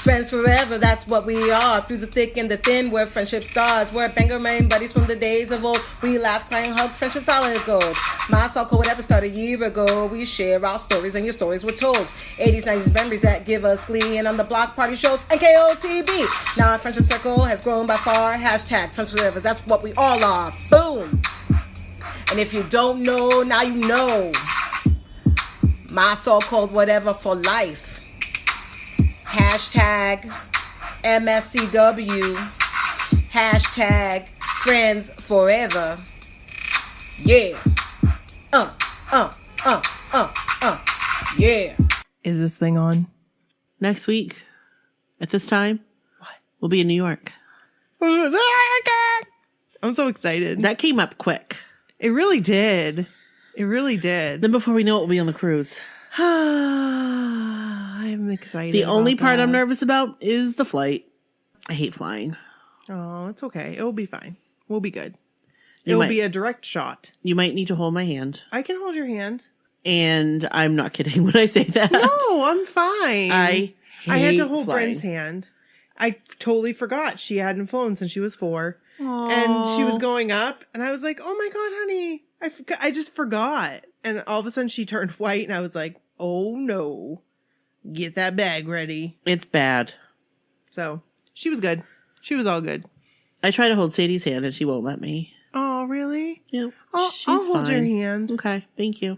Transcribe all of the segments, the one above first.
Friends forever, that's what we are. Through the thick and the thin, we're friendship stars. We're banger main buddies from the days of old. We laugh, cry, and hug, friendship solid as gold. My soul whatever started a year ago. We share our stories and your stories were told. 80s, 90s memories that give us glee. And on the block party shows and KOTB. Now our friendship circle has grown by far. Hashtag friends forever, that's what we all are. Boom. And if you don't know, now you know. My so-called whatever for life. Hashtag MSCW. Hashtag friends forever. Yeah. Yeah. Is this thing on? Next week, at this time, we'll be in New York. I'm so excited. That came up quick. It really did. It really did. Then before we know it, we'll be on the cruise. I'm excited. The only about part that. I'm nervous about is the flight. I hate flying. Oh, it's okay. It'll be fine. We'll be good. You It'll might- be a direct shot. You might need to hold my hand. I can hold your hand. And I'm not kidding when I say that. No, I'm fine. I had to hate hold flying. Bryn's hand. I totally forgot she hadn't flown since she was 4. And she was going up, and I was like, oh my God, honey. I just forgot. And all of a sudden she turned white, and I was like, oh no. Get that bag ready. It's bad. So she was good. She was all good. I try to hold Sadie's hand and she won't let me. Oh, really? Yeah, I'll hold your hand. Okay, thank you.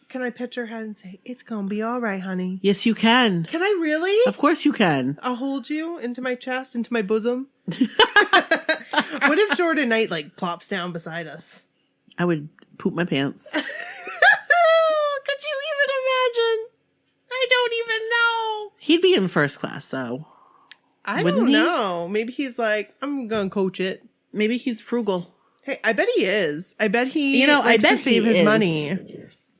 Can I pet your head and say, it's going to be all right, honey? Yes, you can. Can I really? Of course you can. I'll hold you into my chest, into my bosom. What if Jordan Knight like plops down beside us? I would poop my pants. Could you even imagine? I don't even know. He'd be in first class though. I Wouldn't don't he? know. Maybe he's like, I'm going to coach it. Maybe he's frugal. Hey, I bet he is. I bet he I likes bet to save he his is. money.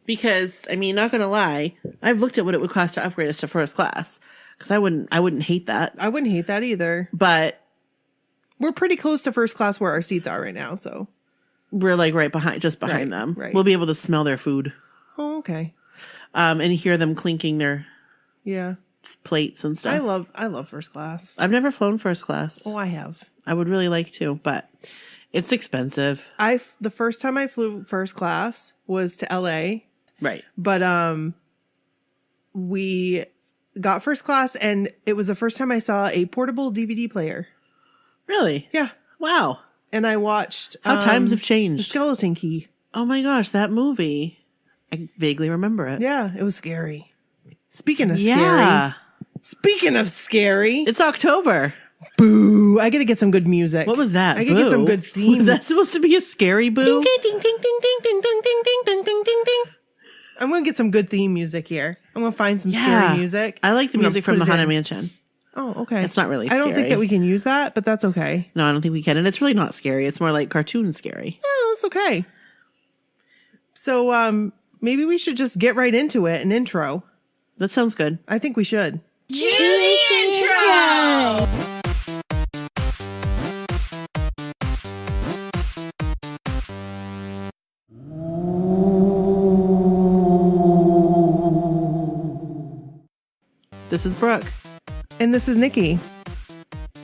Because, I mean, not gonna lie, I've looked at what it would cost to upgrade us to first class. Because I wouldn't hate that. I wouldn't hate that either. But We're pretty close to first class where our seats are right now, so. we're like just behind Right, them. right. We'll be able to smell their food. Oh, okay. And hear them clinking their Yeah. plates and stuff. I love first class. I've never flown first class. Oh, I have. I would really like to, but it's expensive. The first time I flew first class was to LA, Right. but we got first class and it was the first time I saw a portable DVD player. Really? Yeah. Wow. And I watched How times have The changed. Skeleton Key. Oh my gosh, that movie. I vaguely remember it. Yeah, it was scary. Speaking of Yeah. scary. Speaking of scary. It's October. Boo. I gotta get some good music. What was that? I gotta get some Boo? good theme. Was that supposed to be a scary boo? Ding, ding, ding, ding, ding, ding, ding, ding, ding, ding, ding, ding, ding. I'm gonna get some good theme music here. I'm gonna find some scary music. I like the I'm gonna music from put the it Haunted in. Mansion. Oh, okay. It's not really I don't think scary. that we can use that, but that's okay. No, I don't think we can. And it's really not scary. It's more like cartoon scary. Oh, that's okay. So, maybe we should just get right into it, an intro. That sounds good. I think we should. This is Brooke. And this is Nikki.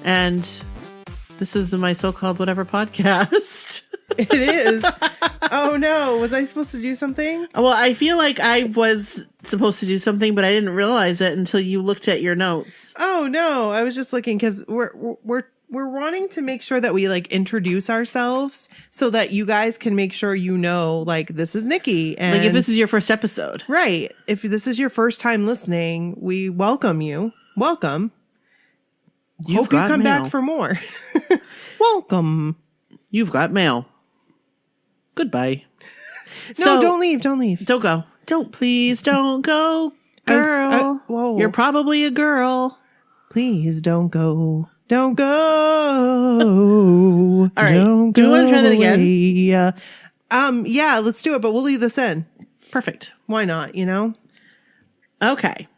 And this is the My So-Called Whatever podcast. It is. Oh no, was I supposed to do something? Well, I feel like I was supposed to do something, but I didn't realize it until you looked at your notes. Oh no, I was just looking because we're wanting to make sure that we like introduce ourselves so that you guys can make sure you know like this is Nikki and Like if this is your first episode. right. If this is your first time listening, we welcome you. Welcome. You've Hope you got come mail. back for more. Welcome. You've got mail. Goodbye. No, So- don't leave. Don't leave. Don't go. Please don't go, girl. Whoa. You're probably a girl. Please don't go. Don't go. All right. Don't Do you want to try that again? again? Yeah, let's do it, but we'll leave this in. Perfect. Why not, you know? Okay.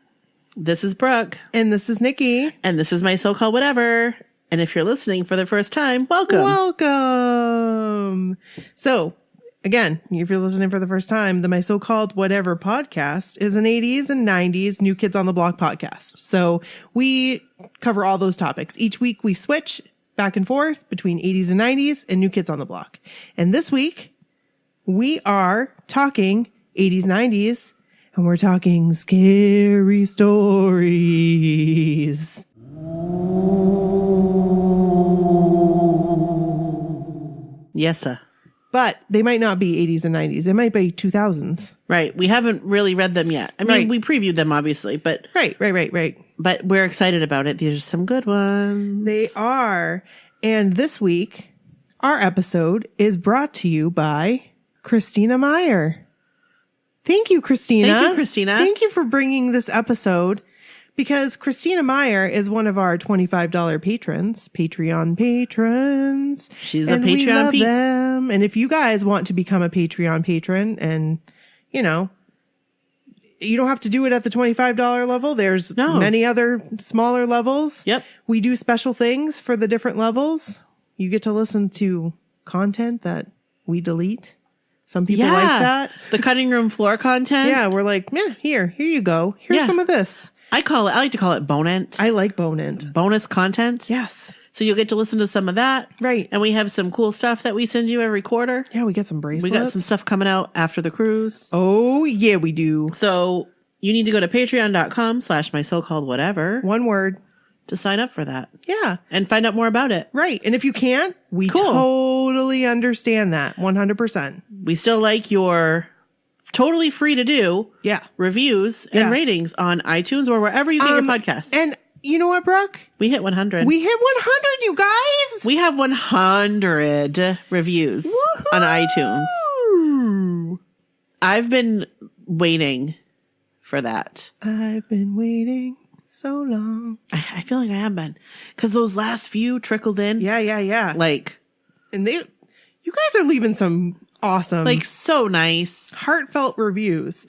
This is Brooke, And this is Nikki. and this is My So-Called Whatever. And if you're listening for the first time, welcome. Welcome. So, again, if you're listening for the first time, the My So-Called Whatever podcast is an 80s and 90s New Kids on the Block podcast. So we cover all those topics. Each week we switch back and forth between 80s and 90s and New Kids on the Block. And this week we are talking 80s, 90s, and we're talking scary stories. Yes, sir. But they might not be 80s and 90s. They might be 2000s. Right. We haven't really read them yet. I mean, Right. we previewed them, obviously, but Right. but we're excited about it. These are some good ones. They are. And this week, our episode is brought to you by Christina Meyer. Thank you, Christina. Thank you, Christina. Thank you for bringing this episode, because Christina Meyer is one of our $25 patrons, Patreon patrons. She's and a we Patreon love pe- them. And if you guys want to become a Patreon patron, and you know, you don't have to do it at the $25 level. There's No. many other smaller levels. Yep. We do special things for the different levels. You get to listen to content that we delete. Some people like that. The cutting room floor content. Yeah, we're like, yeah, here you go. Here's Yeah. some of this. I like to call it bonent. I like Bonent. Bonus content. Yes. So you'll get to listen to some of that. Right. And we have some cool stuff that we send you every quarter. Yeah, we get some bracelets. We got some stuff coming out after the cruise. Oh, yeah, we do. So you need to go to patreon.com/mysocalledwhatever One word. to sign up for that Yeah. and find out more about it. Right. And if you can't, we Cool. totally understand that. 100%. We still like your totally free to do Yeah. reviews and Yes. ratings on iTunes or wherever you get your podcasts. And you know what, Brooke? We hit 100. We hit 100, you guys. We have 100 reviews on iTunes. Woo-hoo! I've been waiting for that. I've been waiting so long. I feel like I have been. Because those last few trickled in. Yeah. Like And you guys are leaving some awesome, so nice. heartfelt reviews.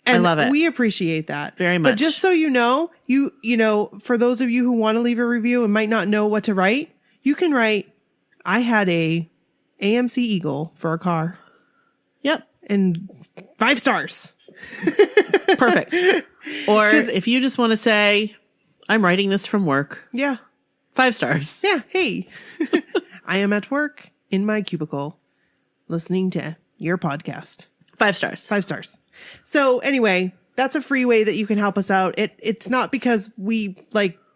And love it. We appreciate that Very But much. just so you know, for those of you who want to leave a review and might not know what to write, you can write, I had a AMC Eagle for a car Yep. and 5 stars. Perfect. Or if you just want to say, I'm writing this from work, Yeah. 5 stars. Yeah. Hey, I am at work in my cubicle listening to your podcast. 5 stars. 5 stars. So anyway, that's a free way that you can help us out. It's not because we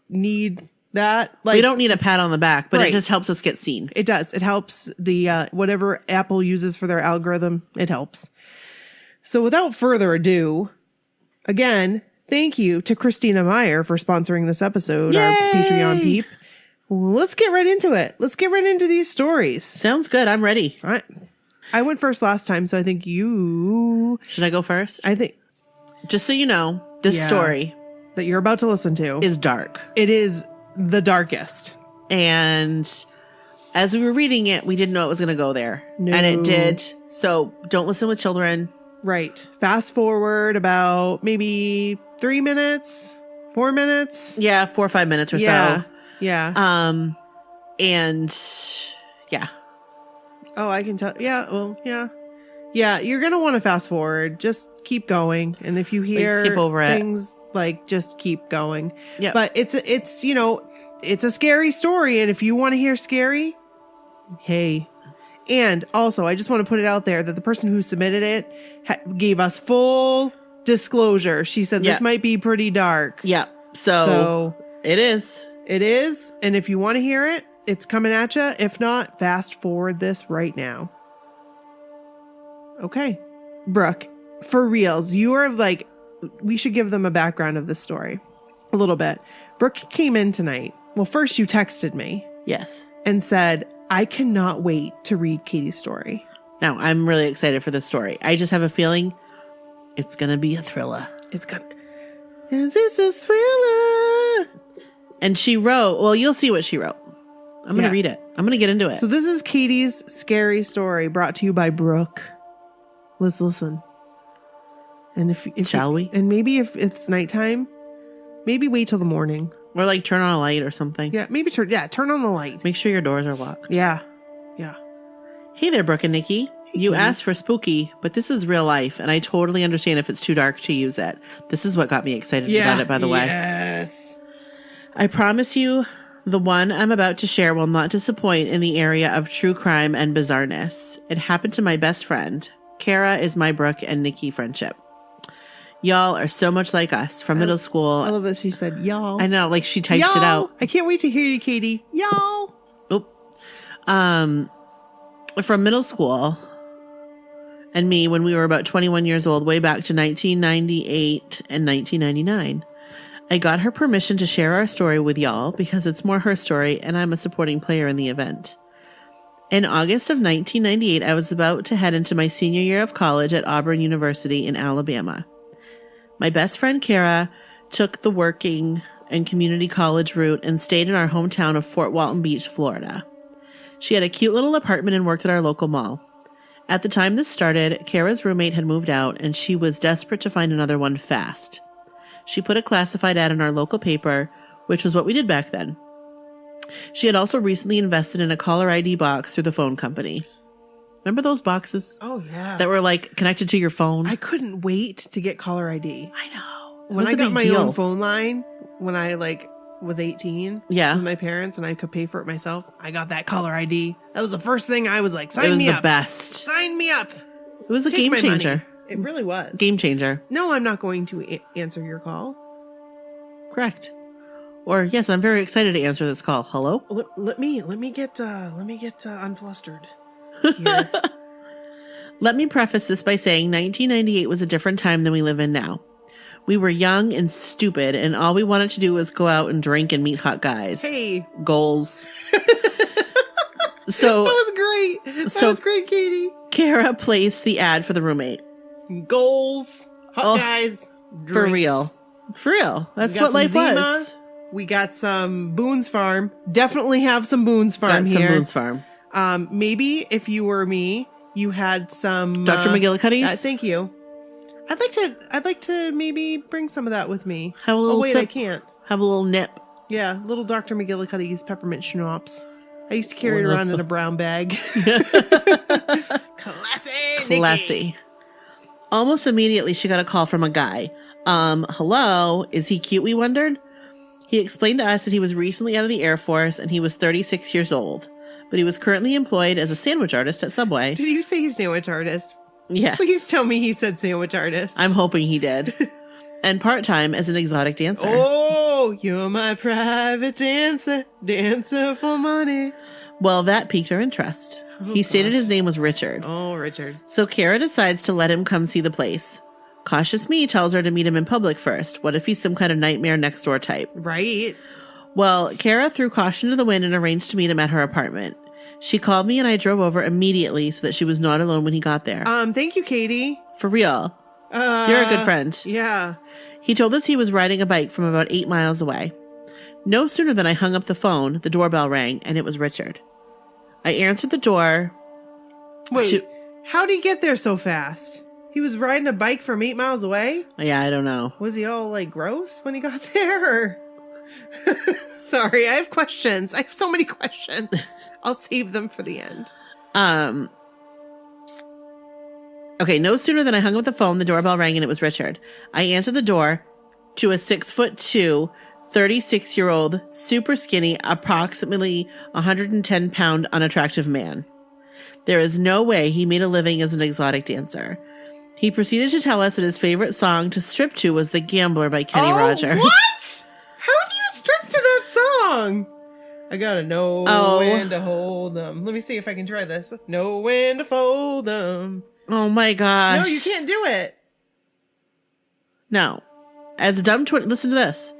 need that. We don't need a pat on the back, but Right. it just helps us get seen. It does. It helps the whatever Apple uses for their algorithm. It helps. So without further ado, again, thank you to Christina Meyer for sponsoring this episode, our Yay! Patreon peep. Let's get right into it. Let's get right into these stories. Sounds good. I'm ready. I went first last time, so I think Should I go first? I think Just so you know, this Yeah. story that you're about to listen to is dark. it is the darkest. And as we were reading it, we didn't know it was going to go there. No. And it did. So don't listen with children. Right. Fast forward about maybe 3 minutes, 4 minutes. Yeah, 4 or 5 minutes or Yeah. so. Yeah. And yeah. Oh, I can tell. Yeah. Well, yeah. Yeah. You're going to want to fast forward. Just keep going. And if you hear skip over it. things just keep going. Yeah. But it's a scary story. And if you want to hear scary, hey. And also, I just want to put it out there that the person who submitted it gave us full disclosure. She said Yeah. this might be pretty dark. Yeah. So it is. It is. And if you want to hear it, it's coming at you. If not, fast forward this right now. Okay. Brooke, for reals, you are we should give them a background of this story a little bit. Brooke came in tonight. Well, first you texted me Yes. and said, I cannot wait to read Katie's story. Now, I'm really excited for this story. I just have a feeling it's going to be a thriller. It's gonna. Is this a thriller? And she wrote, well, you'll see what she wrote. I'm going to Yeah. read it. I'm going to get into it. So this is Katie's scary story brought to you by Brooke. Let's listen. And if Shall we? And maybe if it's nighttime, maybe wait till the morning. Or like turn on a light or something. Yeah, maybe turn on the light. Make sure your doors are locked. Yeah. Hey there, Brooke and Nikki. You Katie. asked for spooky, but this is real life, and I totally understand if it's too dark to use it. This is what got me excited about it, by the way. Yes. I promise you, the one I'm about to share will not disappoint in the area of true crime and bizarreness. It happened to my best friend. Kara is my Brooke and Nikki friendship. Y'all are so much like us from middle school. I love that she said, y'all. I know, like she typed y'all. it out. I can't wait to hear you, Katie. Y'all. Oop. From middle school and me when we were about 21 years old, way back to 1998 and 1999. I got her permission to share our story with y'all because it's more her story and I'm a supporting player in the event. In August of 1998, I was about to head into my senior year of college at Auburn University in Alabama. My best friend Kara took the working and community college route and stayed in our hometown of Fort Walton Beach, Florida. She had a cute little apartment and worked at our local mall. At the time this started, Kara's roommate had moved out and she was desperate to find another one fast. She put a classified ad in our local paper, which was what we did back then. She had also recently invested in a caller ID box through the phone company. Remember those boxes Oh, yeah. that were like connected to your phone? I couldn't wait to get caller ID. I know. It When was I a got big my deal. own phone line, when I was 18 Yeah. with my parents and I could pay for it myself, I got that caller ID. That was the first thing I was like, It sign was me the up. best. Sign me up. It was a Take game my money. changer. It really was. Game changer. No, I'm not going to answer your call. Correct. Or yes, I'm very excited to answer this call. Hello? Let me get unflustered. Here. Let me preface this by saying 1998 was a different time than we live in now. We were young and stupid, and all we wanted to do was go out and drink and meet hot guys. Hey, Goals. that So was great. That So- was great, Katie. Kara placed the ad for the roommate. Goals, hot Oh, guys, For drinks. real. For real. That's We got what life some Zima. was. We got some Boone's Farm. Definitely have some Boone's Farm Got some here. Boone's Farm. Maybe if you were me, you had some Dr. McGillicuddy's? thank you. I'd like to maybe bring some of that with me. Have a little Oh wait, sip. I can't. Have a little nip. Yeah, little Dr. McGillicuddy's peppermint schnapps. I used to carry it around in a brown bag. Classy. Classy. Almost immediately, she got a call from a guy. Hello? Is he cute, we wondered? He explained to us that he was recently out of the Air Force and he was 36 years old, but he was currently employed as a sandwich artist at Subway. Did you say sandwich artist? Yes. Please tell me he said sandwich artist. I'm hoping he did. And part-time as an exotic dancer. Oh, you're my private dancer, dancer for money. Well, that piqued her interest. Oh, He stated gosh. his name was Richard. Oh, Richard. So Kara decides to let him come see the place. Cautious me tells her to meet him in public first. What if he's some kind of nightmare next door type? Right. Well, Kara threw caution to the wind and arranged to meet him at her apartment. She called me and I drove over immediately so that she was not alone when he got there. Thank you, Katie. For real. You're a good friend. Yeah. He told us he was riding a bike from about 8 miles away. No sooner than I hung up the phone, the doorbell rang, and it was Richard. I answered the door. Wait, She- how'd he get there so fast? He was riding a bike from 8 miles away? Yeah, I don't know. Was he all like gross when he got there? Or... Sorry, I have questions. I have so many questions. I'll save them for the end. Okay, no sooner than I hung up the phone, the doorbell rang and it was Richard. I answered the door to a 6'2", 36-year-old, super skinny, approximately 110-pound unattractive man. There is no way he made a living as an exotic dancer. He proceeded to tell us that his favorite song to strip to was The Gambler by Kenny Rogers. What? How do you strip to that song? I gotta know when to hold them. Let me see if I can try this. Know when to fold them. Oh my gosh. No, you can't do it. No. As dumb listen to this.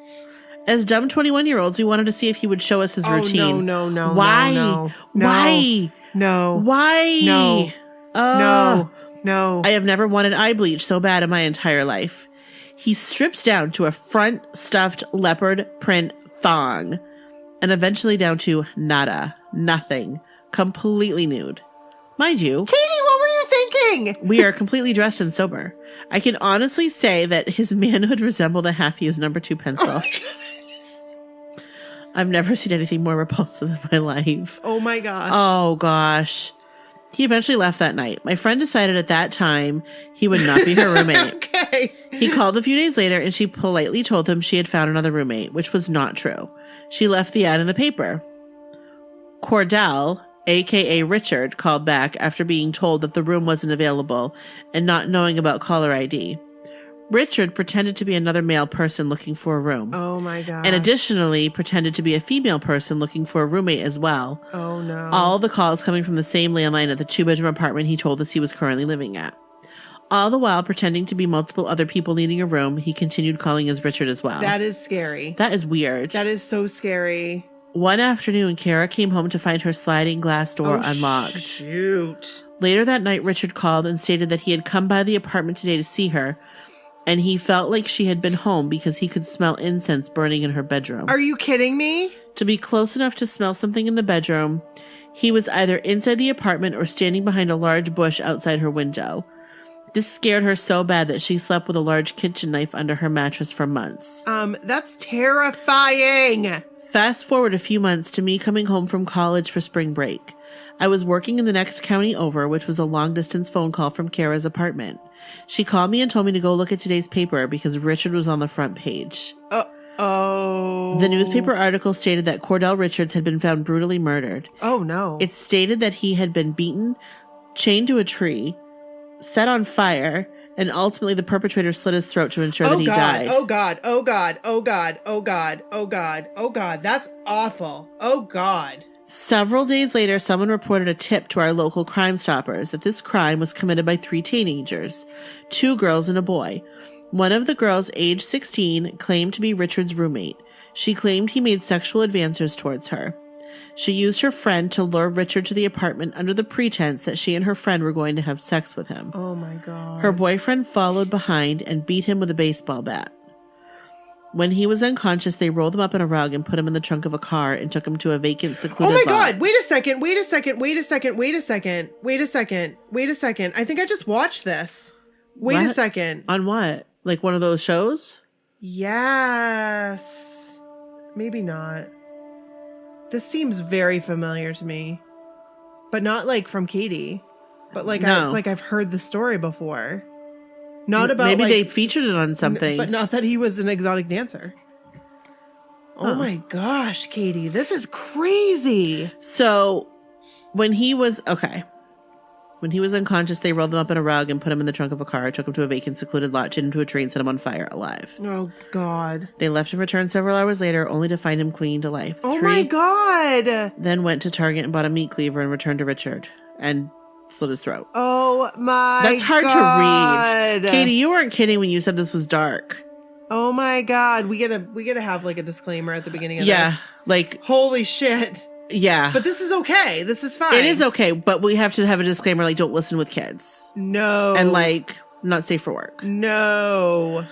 As dumb 21-year-olds, we wanted to see if he would show us his routine. No. Why? No. Why? No. Why? No. Oh. No. I have never wanted eye bleach so bad in my entire life. He strips down to a front stuffed leopard print thong and eventually down to nada, nothing, completely nude. Mind you, Katie, what were you thinking? we are completely dressed and sober. I can honestly say that his manhood resembled a half-used number 2 pencil. I've never seen anything more repulsive in my life. Oh my gosh. Oh gosh. He eventually left that night. My friend decided at that time he would not be her roommate. Okay. He called a few days later and she politely told him she had found another roommate, which was not true. She left the ad in the paper. Cordell, aka Richard, called back after being told that the room wasn't available and not knowing about caller ID. Richard pretended to be another male person looking for a room. Oh my god. And additionally pretended to be a female person looking for a roommate as well. Oh no. All the calls coming from the same landline at the 2-bedroom apartment he told us he was currently living at. All the while pretending to be multiple other people needing a room, he continued calling as Richard as well. That is scary. That is weird. That is so scary. One afternoon, Kara came home to find her sliding glass door Oh, unlocked. Shoot. Later that night, Richard called and stated that he had come by the apartment today to see her, and he felt like she had been home because he could smell incense burning in her bedroom. Are you kidding me? To be close enough to smell something in the bedroom, he was either inside the apartment or standing behind a large bush outside her window. This scared her so bad that she slept with a large kitchen knife under her mattress for months. That's terrifying. Fast forward a few months to me coming home from college for spring break. I was working in the next county over, which was a long-distance phone call from Kara's apartment. She called me and told me to go look at today's paper because Richard was on the front page. Oh. The newspaper article stated that Cordell Richards had been found brutally murdered. Oh no. It stated that he had been beaten, chained to a tree, set on fire, and ultimately the perpetrator slit his throat to ensure that he died. Oh god. Oh god. Oh god. Oh god. Oh god. Oh god. That's awful. Oh god. Several days later, someone reported a tip to our local Crime Stoppers that this crime was committed by 3 teenagers, 2 girls and a boy. One of the girls, age 16, claimed to be Richard's roommate. She claimed he made sexual advances towards her. She used her friend to lure Richard to the apartment under the pretense that she and her friend were going to have sex with him. Oh my god. Her boyfriend followed behind and beat him with a baseball bat. When he was unconscious, they rolled him up in a rug and put him in the trunk of a car and took him to a vacant, secluded Oh my lot. god, wait a second. I think I just watched this. Wait a What? second. On what? Like one of those shows? Yes. Maybe not. This seems very familiar to me. But not like from Katie. But like No. it's like I've heard the story before. Not about Maybe like, they featured it on something. but not that he was an exotic dancer. Oh Huh. my gosh, Katie, this is crazy. So when he was unconscious, they rolled him up in a rug and put him in the trunk of a car, took him to a vacant, secluded lot, chained him to a tree, and set him on fire alive. Oh god. They left and returned several hours later, only to find him clinging to life. Oh my god. Then went to Target and bought a meat cleaver and returned to Richard and slit his throat. Oh my That's hard god. to read. Katie, you weren't kidding when you said this was dark. Oh my god. We gotta have like a disclaimer at the beginning of Yeah, this. like, Holy shit. yeah. But this is okay. This is fine. It is okay, but we have to have a disclaimer like, don't listen with kids. No. And like, not safe for work. No.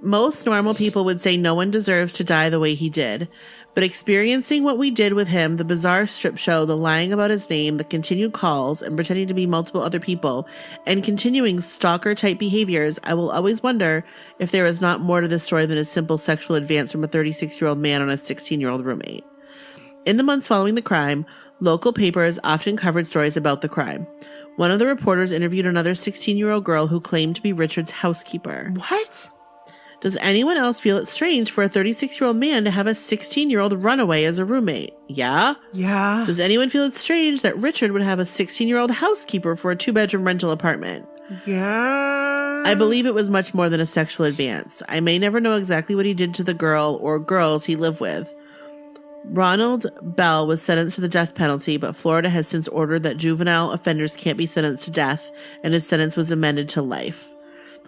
Most normal people would say no one deserves to die the way he did. But experiencing what we did with him, the bizarre strip show, the lying about his name, the continued calls, and pretending to be multiple other people, and continuing stalker-type behaviors, I will always wonder if there is not more to this story than a simple sexual advance from a 36-year-old man on a 16-year-old roommate. In the months following the crime, local papers often covered stories about the crime. One of the reporters interviewed another 16-year-old girl who claimed to be Richard's housekeeper. What? Does anyone else feel it strange for a 36-year-old man to have a 16-year-old runaway as a roommate? Yeah? Yeah. Does anyone feel it strange that Richard would have a 16-year-old housekeeper for a 2-bedroom rental apartment? Yeah. I believe it was much more than a sexual advance. I may never know exactly what he did to the girl or girls he lived with. Ronald Bell was sentenced to the death penalty, but Florida has since ordered that juvenile offenders can't be sentenced to death, and his sentence was amended to life.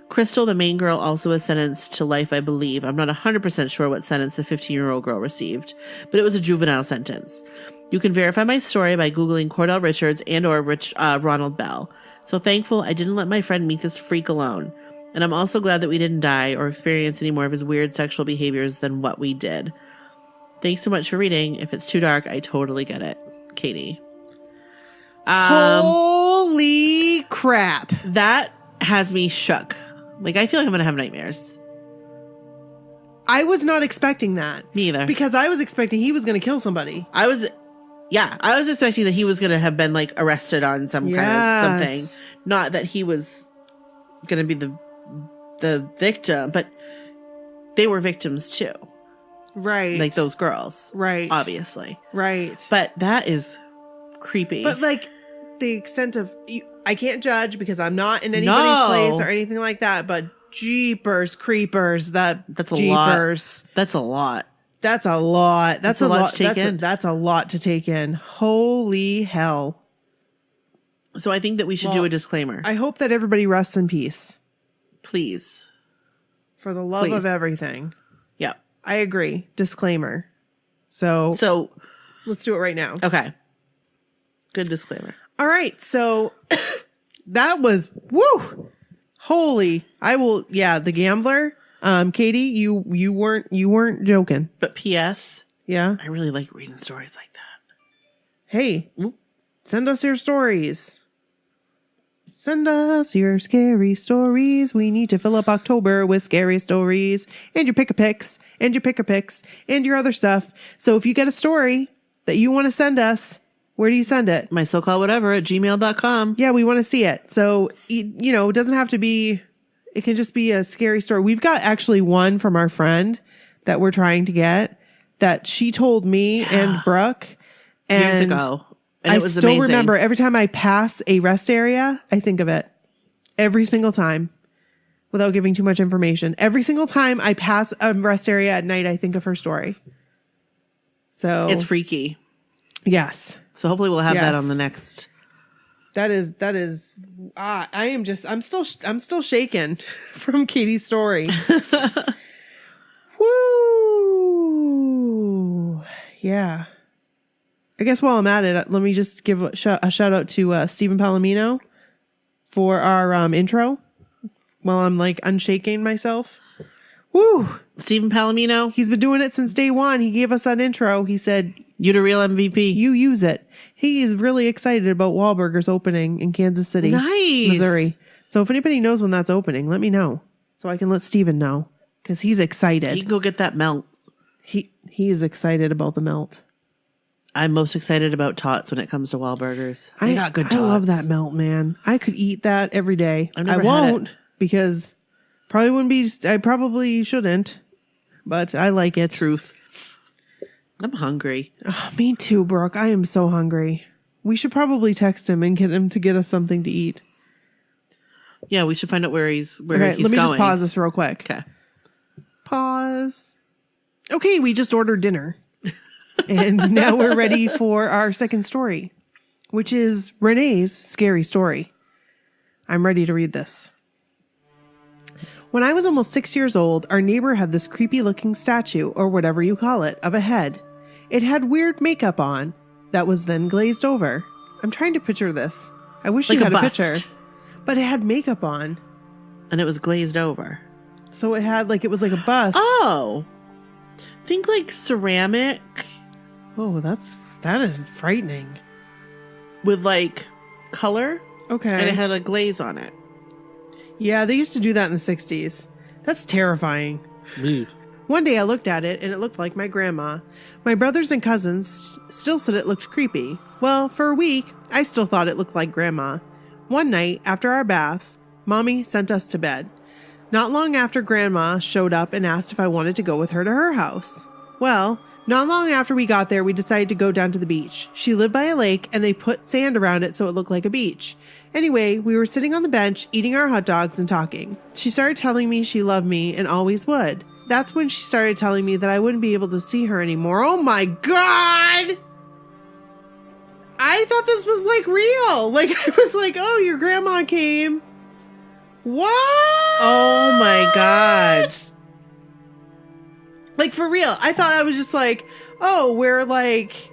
Crystal, the main girl, also was sentenced to life, I believe. I'm not 100% sure what sentence the 15-year-old girl received, but it was a juvenile sentence. You can verify my story by Googling Cordell Richards and or Ronald Bell. So thankful I didn't let my friend meet this freak alone. And I'm also glad that we didn't die or experience any more of his weird sexual behaviors than what we did. Thanks so much for reading. If it's too dark, I totally get it. Katie. Holy crap. That has me shook. Like, I feel like I'm going to have nightmares. I was not expecting that. Me either. Because I was expecting he was going to kill somebody. Yeah, I was expecting that he was going to have been like arrested on some kind of something. Not that he was going to be the victim, but they were victims too. Right. Like those girls. Right. Obviously. Right. But that is creepy. But like the extent of, I can't judge because I'm not in anybody's place or anything like that, but jeepers creepers, that's a jeepers. lot. That's a lot. That's a lot. That's a lot to take in. That's a lot to take in. Holy hell. So I think that we should do a disclaimer. I hope that everybody rests in peace. Please. For the love Please. of everything. Yeah. I agree. Disclaimer. So let's do it right now. Okay. Good disclaimer. All right. So that was woo. Holy. The gambler. Katie, you weren't joking. But P.S. Yeah. I really like reading stories like that. Hey, send us your stories. Send us your scary stories. We need to fill up October with scary stories and your pick-a-picks and your pick-a-picks and your other stuff. So if you get a story that you want to send us, where do you send it? My so-called whatever at gmail.com. Yeah, we want to see it. So, it doesn't have to be, it can just be a scary story. We've got actually one from our friend that we're trying to get that she told me and Brooke Years ago. And I it was still amazing. remember every time I pass a rest area, I think of it. Every single time. Without giving too much information. Every single time I pass a rest area at night, I think of her story. So It's freaky. yes. So hopefully we'll have that Yes. on the next. That is I'm still shaken from Katie's story. Woo! Yeah. I guess while I'm at it, let me just give a shout out to Stephen Palomino for our intro while I'm like unshaking myself. Woo! Stephen Palomino, He's been doing it since day one. He gave us that intro. He said, you the real MVP. you use it. He is really excited about Wahlburgers opening in Kansas City, Nice. Missouri. So if anybody knows when that's opening, let me know so I can let Steven know because he's excited. You can go get that melt. He is excited about the melt. I'm most excited about tots when it comes to Wahlburgers. They got good tots. I love that melt, man. I could eat that every day. I've never I had won't it. because I probably shouldn't, but I like it. Truth. I'm hungry. Oh, me too, Brooke. I am so hungry. We should probably text him and get him to get us something to eat. Yeah, we should find out where he's Okay, going. let me just pause this real quick. Okay. Pause. Okay, we just ordered dinner. And now we're ready for our second story, which is Renee's scary story. I'm ready to read this. When I was almost 6 years old, our neighbor had this creepy looking statue, or whatever you call it, of a head. It had weird makeup on that was then glazed over. I'm trying to picture this. I wish Like you a had a bust. picture. But it had makeup on. And it was glazed over. So it was like a bust. Oh. Think like ceramic Oh, that is frightening. with like color. Okay. And it had a glaze on it. Yeah, they used to do that in the 60s. That's terrifying. One day I looked at it and it looked like my grandma. My brothers and cousins still said it looked creepy. Well, for a week, I still thought it looked like grandma. One night, after our baths, Mommy sent us to bed. Not long after Grandma showed up and asked if I wanted to go with her to her house. Well, not long after we got there, we decided to go down to the beach. She lived by a lake and they put sand around it so it looked like a beach. Anyway, we were sitting on the bench eating our hot dogs and talking. She started telling me she loved me and always would. That's when she started telling me that I wouldn't be able to see her anymore. Oh my God! I thought this was like real. Like I was like, oh, your grandma came. What? Oh my God. Like for real. I thought I was just like, oh, we're like,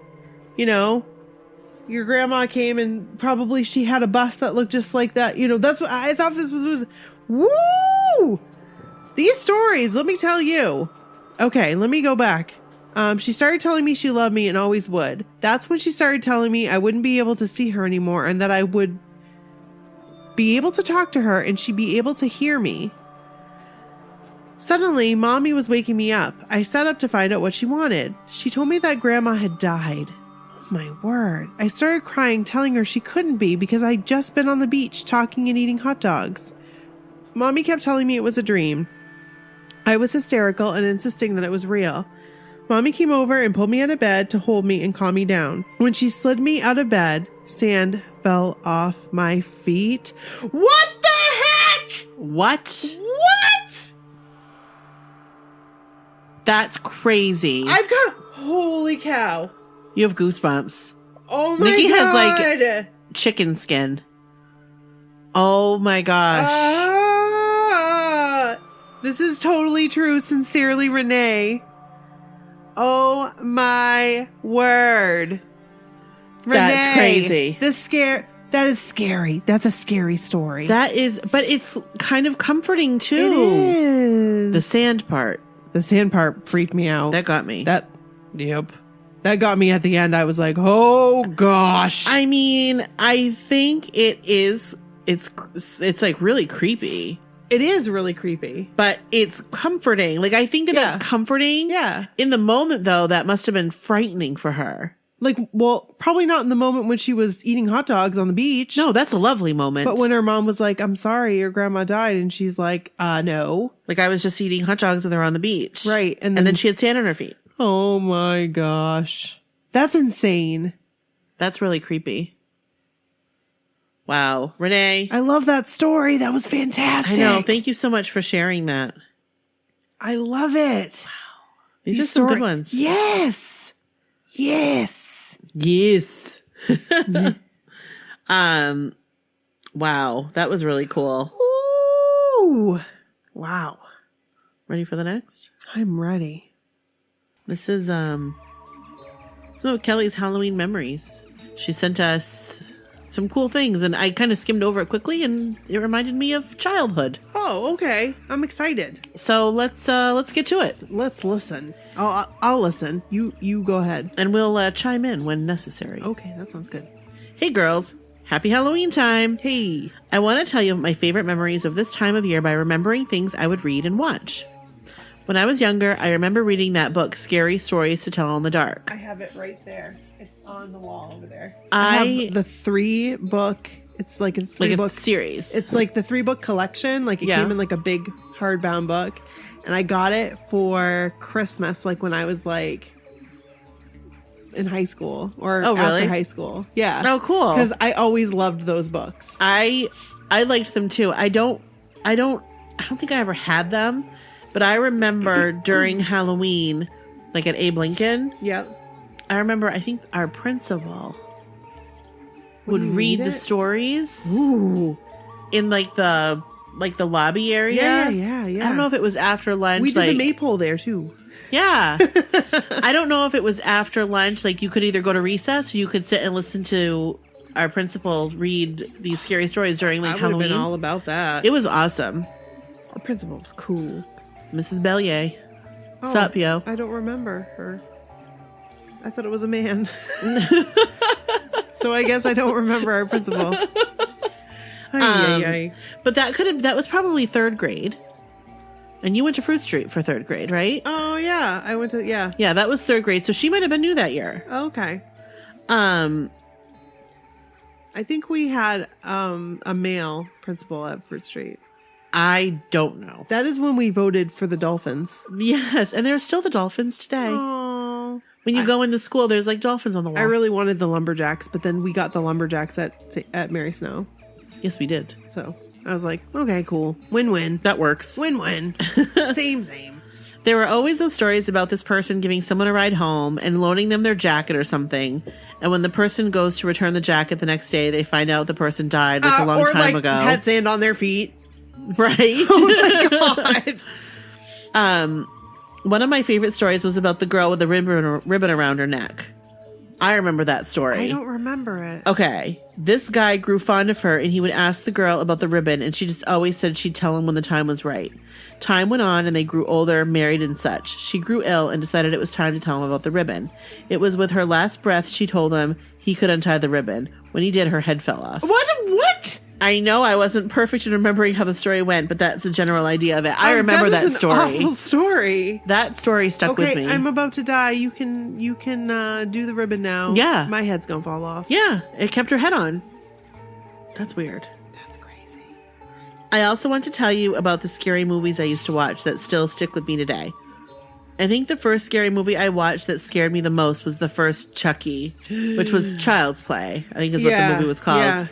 your grandma came and probably she had a bus that looked just like that. That's what I thought this was. Woo! These stories, let me tell you. Okay, let me go back. She started telling me she loved me and always would. That's when she started telling me I wouldn't be able to see her anymore and that I would be able to talk to her and she'd be able to hear me. Suddenly, Mommy was waking me up. I sat up to find out what she wanted. She told me that Grandma had died. Oh my word. I started crying, telling her she couldn't be because I'd just been on the beach talking and eating hot dogs. Mommy kept telling me it was a dream. I was hysterical and insisting that it was real. Mommy came over and pulled me out of bed to hold me and calm me down. When she slid me out of bed, sand fell off my feet. What the heck? What? What? That's crazy. I've got, holy cow. You have goosebumps. Oh my Nikki has, God. like, chicken skin. Oh my gosh. This is totally true. Sincerely, Renee. Oh my word. Renee. That's crazy. That is scary. That's a scary story. That is, but it's kind of comforting it too. is. The sand part. The sand part freaked me out. That got me. Yep. That got me at the end. I was like, oh gosh. I mean, I think it's like really creepy, It is really creepy. but it's comforting. Like, I think that Yeah. that's comforting. Yeah. In the moment, though, that must have been frightening for her. Like, well, probably not in the moment when she was eating hot dogs on the beach. No, that's a lovely moment. But when her mom was like, I'm sorry, your grandma died. And she's like, no. like, I was just eating hot dogs with her on the beach. Right. And then she had sand on her feet. oh my gosh. That's insane. That's really creepy. Wow. Renee. I love that story. That was fantastic. I know. Thank you so much for sharing that. I love it. These are some good ones. Yes. Yes. Yes. Wow. That was really cool. Ooh. Wow. Ready for the next? I'm ready. This is some of Kelly's Halloween memories. She sent us some cool things, and I kind of skimmed over it quickly, and it reminded me of childhood. Oh, okay. I'm excited. So let's get to it, Let's listen. I'll listen. You go ahead. and we'll chime in when necessary. Okay, that sounds good. Hey, girls! Happy Halloween time! Hey. I want to tell you my favorite memories of this time of year by remembering things I would read and watch. When I was younger, I remember reading that book, Scary Stories to Tell in the Dark. I have it right there. It's on the wall over there. I have the 3-book. It's like a Like 3-book a series. It's like the 3-book collection. Like it Yeah. came in like a big hardbound book, and I got it for Christmas. Like when I was like in high school or Oh, really? after high school. Yeah. Oh, cool. Because I always loved those books. I liked them too. I don't think I ever had them, but I remember during Halloween, like at Abe Lincoln, Yep. I remember I think our principal would you read read the it? stories Ooh. in like the lobby area. Yeah. I don't know if it was after lunch. We did the like- maypole there too. Yeah. I don't know if it was after lunch. Like you could either go to recess or you could sit and listen to our principal read these scary stories during like I would have Halloween. been all about that. It was awesome. Our principal was cool. Mrs. Bellier. Oh, Sup, yo? I don't remember her. I thought it was a man. So I guess I don't remember our principal. Ay. But that was probably 3rd grade. And you went to Fruit Street for 3rd grade, right? Oh yeah, I went to yeah. Yeah, that was 3rd grade. So she might have been new that year. Okay. Um, I think we had a male principal at Fruit Street. I don't know. That is when we voted for the Dolphins. Yes, and there's still the dolphins today. Oh. When you go into school, there's like dolphins on the wall. I really wanted the Lumberjacks, but then we got the Lumberjacks at Mary Snow. Yes, we did. So I was like, okay, cool. Win-win. That works. Win-win. Same. There were always those stories about this person giving someone a ride home and loaning them their jacket or something. And when the person goes to return the jacket the next day, they find out the person died like a long or time like ago. had sand on their feet. Right? Oh my god. One of my favorite stories was about the girl with the ribbon around her neck. I remember that story. I don't remember it. Okay. This guy grew fond of her and he would ask the girl about the ribbon and she just always said she'd tell him when the time was right. Time went on and they grew older, married and such. She grew ill and decided it was time to tell him about the ribbon. It was with her last breath she told him he could untie the ribbon. When he did, her head fell off. What? I know I wasn't perfect in remembering how the story went, but that's the general idea of it. I remember that is an story. Awful story. That story stuck with me. I'm about to die. You can do the ribbon now. Yeah. My head's gonna fall off. Yeah, it kept her head on. That's weird. That's crazy. I also want to tell you about the scary movies I used to watch that still stick with me today. I think the first scary movie I watched that scared me the most was the first Chucky, which was Child's Play, I think is what the movie was called. Yeah.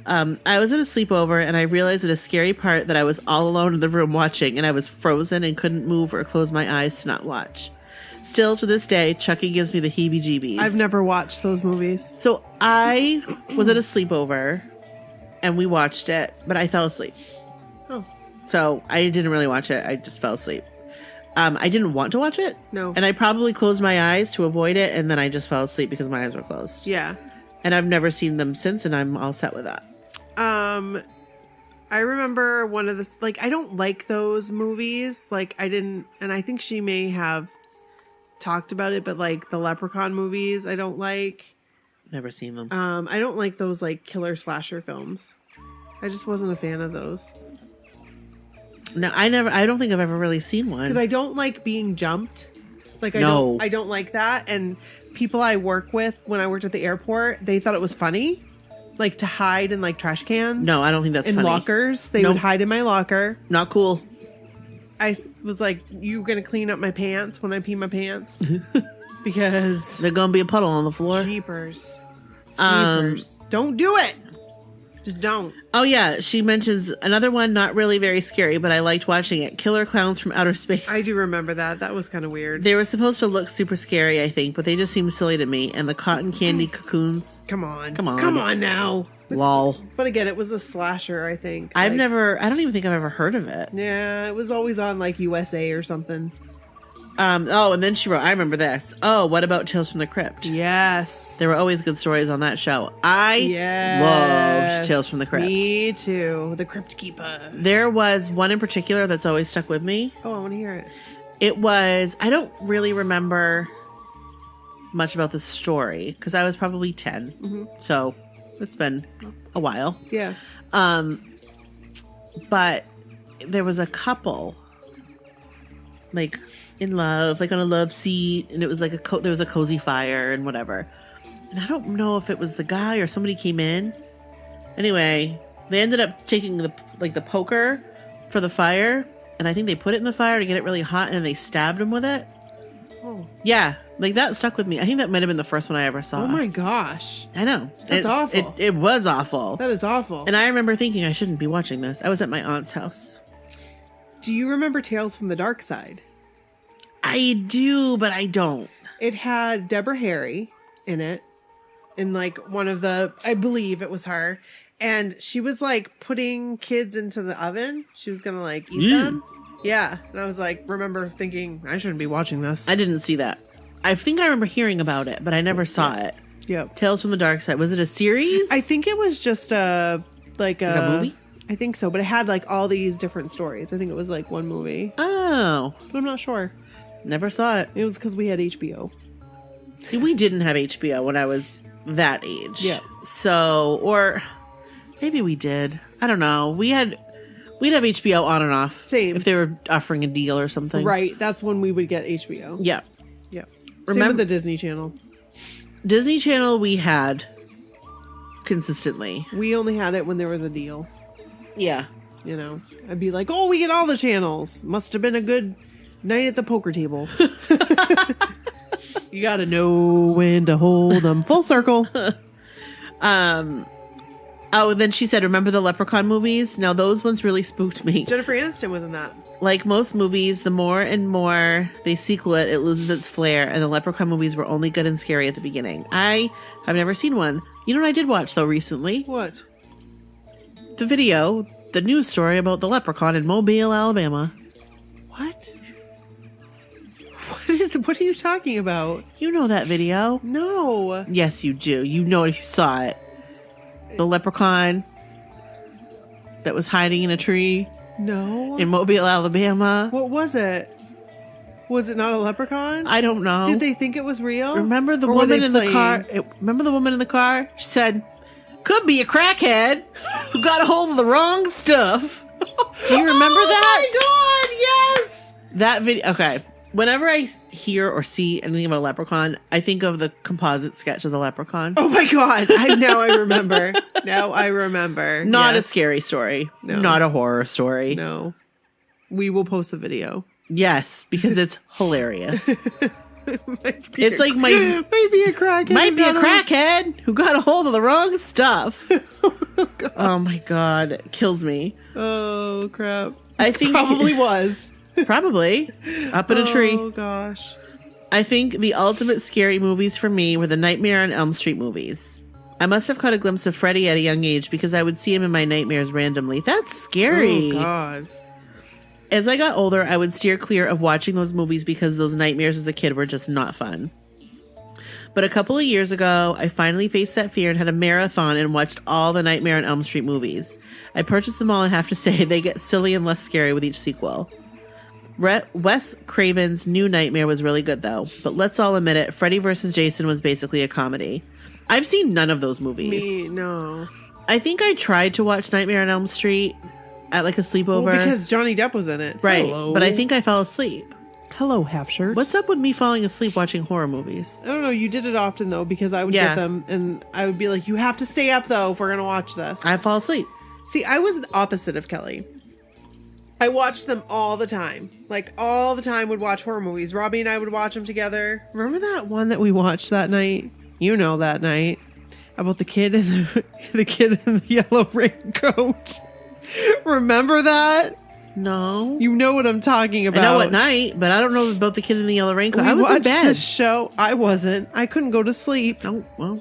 I was at a sleepover and I realized at a scary part that I was all alone in the room watching and I was frozen and couldn't move or close my eyes to not watch. Still to this day, Chucky gives me the heebie-jeebies. I've never watched those movies. So I was at a sleepover and we watched it, but I fell asleep. Oh. So I didn't really watch it. I just fell asleep. I didn't want to watch it. No. And I probably closed my eyes to avoid it, and then I just fell asleep because my eyes were closed. Yeah. And I've never seen them since, and I'm all set with that. I remember one of the, like, I don't like those movies. Like, I didn't, and I think she may have talked about it, but like the Leprechaun movies, I don't like. Never seen them. I don't like those like killer slasher films. I just wasn't a fan of those. No, I don't think I've ever really seen one. Because I don't like being jumped. Like, I don't like that. And people I work with when I worked at the airport, they thought it was funny. Like to hide in like trash cans. No, I don't think that's in funny. lockers. They Nope. would hide in my locker. Not cool. I was like, you gonna clean up my pants when I pee my pants? Because There's gonna be a puddle on the floor. jeepers. Um, Don't do it. Just don't. Oh yeah, she mentions another one, not really very scary, but I liked watching it. Killer Clowns from Outer Space. I do remember that. That was kind of weird. They were supposed to look super scary, I think, but they just seemed silly to me. And the cotton candy cocoons. Come on. Come on. Come on now. Lol. But again, it was a slasher, I think. I Like, don't even think I've ever heard of it. Yeah, it was always on like USA or something. Oh, and then she wrote, I remember this. Oh, what about Tales from the Crypt? Yes. There were always good stories on that show. I Yes. loved Tales from the Crypt. Me too. The Crypt Keeper. There was one in particular that's always stuck with me. Oh, I want to hear it. It was, I don't really remember much about the story because I was probably 10. Mm-hmm. So it's been a while. Yeah. But there was a couple like in love, like on a love seat, and it was like there was a cozy fire and whatever. And I don't know if it was the guy or somebody came in. Anyway, they ended up taking the poker for the fire, and I think they put it in the fire to get it really hot, and they stabbed him with it. Oh. Yeah, like that stuck with me. I think that might have been the first one I ever saw. Oh my gosh. I know. That's awful. It was awful. That is awful. And I remember thinking I shouldn't be watching this. I was at my aunt's house. Do you remember Tales from the Dark Side? I do, but I don't. It had Deborah Harry in it. In like one of the, I believe it was her. And she was like putting kids into the oven. She was going to like eat them. Yeah. And I was like, remember thinking, I shouldn't be watching this. I didn't see that. I think I remember hearing about it, but I never saw it. Yep. Tales from the Dark Side. Was it a series? I think it was just like a movie? I think so, but it had like all these different stories. I think it was like one movie. Oh, But I'm not sure. never saw it. It was because we had HBO. See, we didn't have HBO when I was that age. Yeah. So, or maybe we did. I don't know. We'd have HBO on and off. Same. If they were offering a deal or something. Right. That's when we would get HBO. Yeah. Yep. Same Remember with the Disney Channel. Disney Channel we had consistently. We only had it when there was a deal. Yeah. You know, I'd be like, oh, we get all the channels. Must have been a good night at the poker table. You got to know when to hold them. Full circle. Oh, then she said, remember the Leprechaun movies? Now those ones really spooked me. Jennifer Aniston was in that. Like most movies, the more and more they sequel it, it loses its flair, and the Leprechaun movies were only good and scary at the beginning. I have never seen one. You know what I did watch, though, recently? What? The video, the news story about the Leprechaun in Mobile, Alabama. What? What are you talking about? You know that video. No. Yes, you do. You know it if you saw it. The Leprechaun that was hiding in a tree No. in Mobile, Alabama. What was it? Was it not a leprechaun? I don't know. Did they think it was real? Remember the Or were woman they in the playing? car? Remember the woman in the car? She said, could be a crackhead who got a hold of the wrong stuff. Do you remember that? Oh my god, yes! That video. Okay. Whenever I hear or see anything about a leprechaun, I think of the composite sketch of the leprechaun. Oh my god, now I remember. Now I remember. Not a Yes. scary story. No. Not a horror story. No. We will post the video. Yes, because it's hilarious. Might be It's like might be a crackhead. Might be a Not crackhead who got a hold of the wrong stuff. Oh my god, it kills me. Oh crap. I think Probably was. probably up in a tree. Oh gosh. I think the ultimate scary movies for me were the Nightmare on Elm Street movies. I must have caught a glimpse of Freddy at a young age because I would see him in my nightmares randomly. That's scary. Oh god. As I got older, I would steer clear of watching those movies because those nightmares as a kid were just not fun. But a couple of years ago, I finally faced that fear and had a marathon and watched all the Nightmare on Elm Street movies. I purchased them all and have to say they get silly and less scary with each sequel. Wes Craven's New Nightmare was really good though, but let's all admit it, Freddy vs. Jason was basically a comedy. I've seen none of those movies. Me, no. I think I tried to watch Nightmare on Elm Street at like a sleepover. Well, because Johnny Depp was in it. Right, Hello. but I think I fell asleep. Hello, half shirt. What's up with me falling asleep watching horror movies? I don't know. You did it often though, because I would Yeah. get them and I would be like, "You have to stay up though if we're gonna watch this." I fall asleep. See, I was the opposite of Kelly. I watched them all the time. Like all the time would watch horror movies. Robbie and I would watch them together. Remember that one that we watched that night? You know that night. About the kid in the kid in the yellow raincoat. Remember that? No. You know what I'm talking I about. know at night, but I don't know about the kid in the yellow raincoat. We I was in watched bed. this show. I wasn't. I couldn't go to sleep. Oh, well.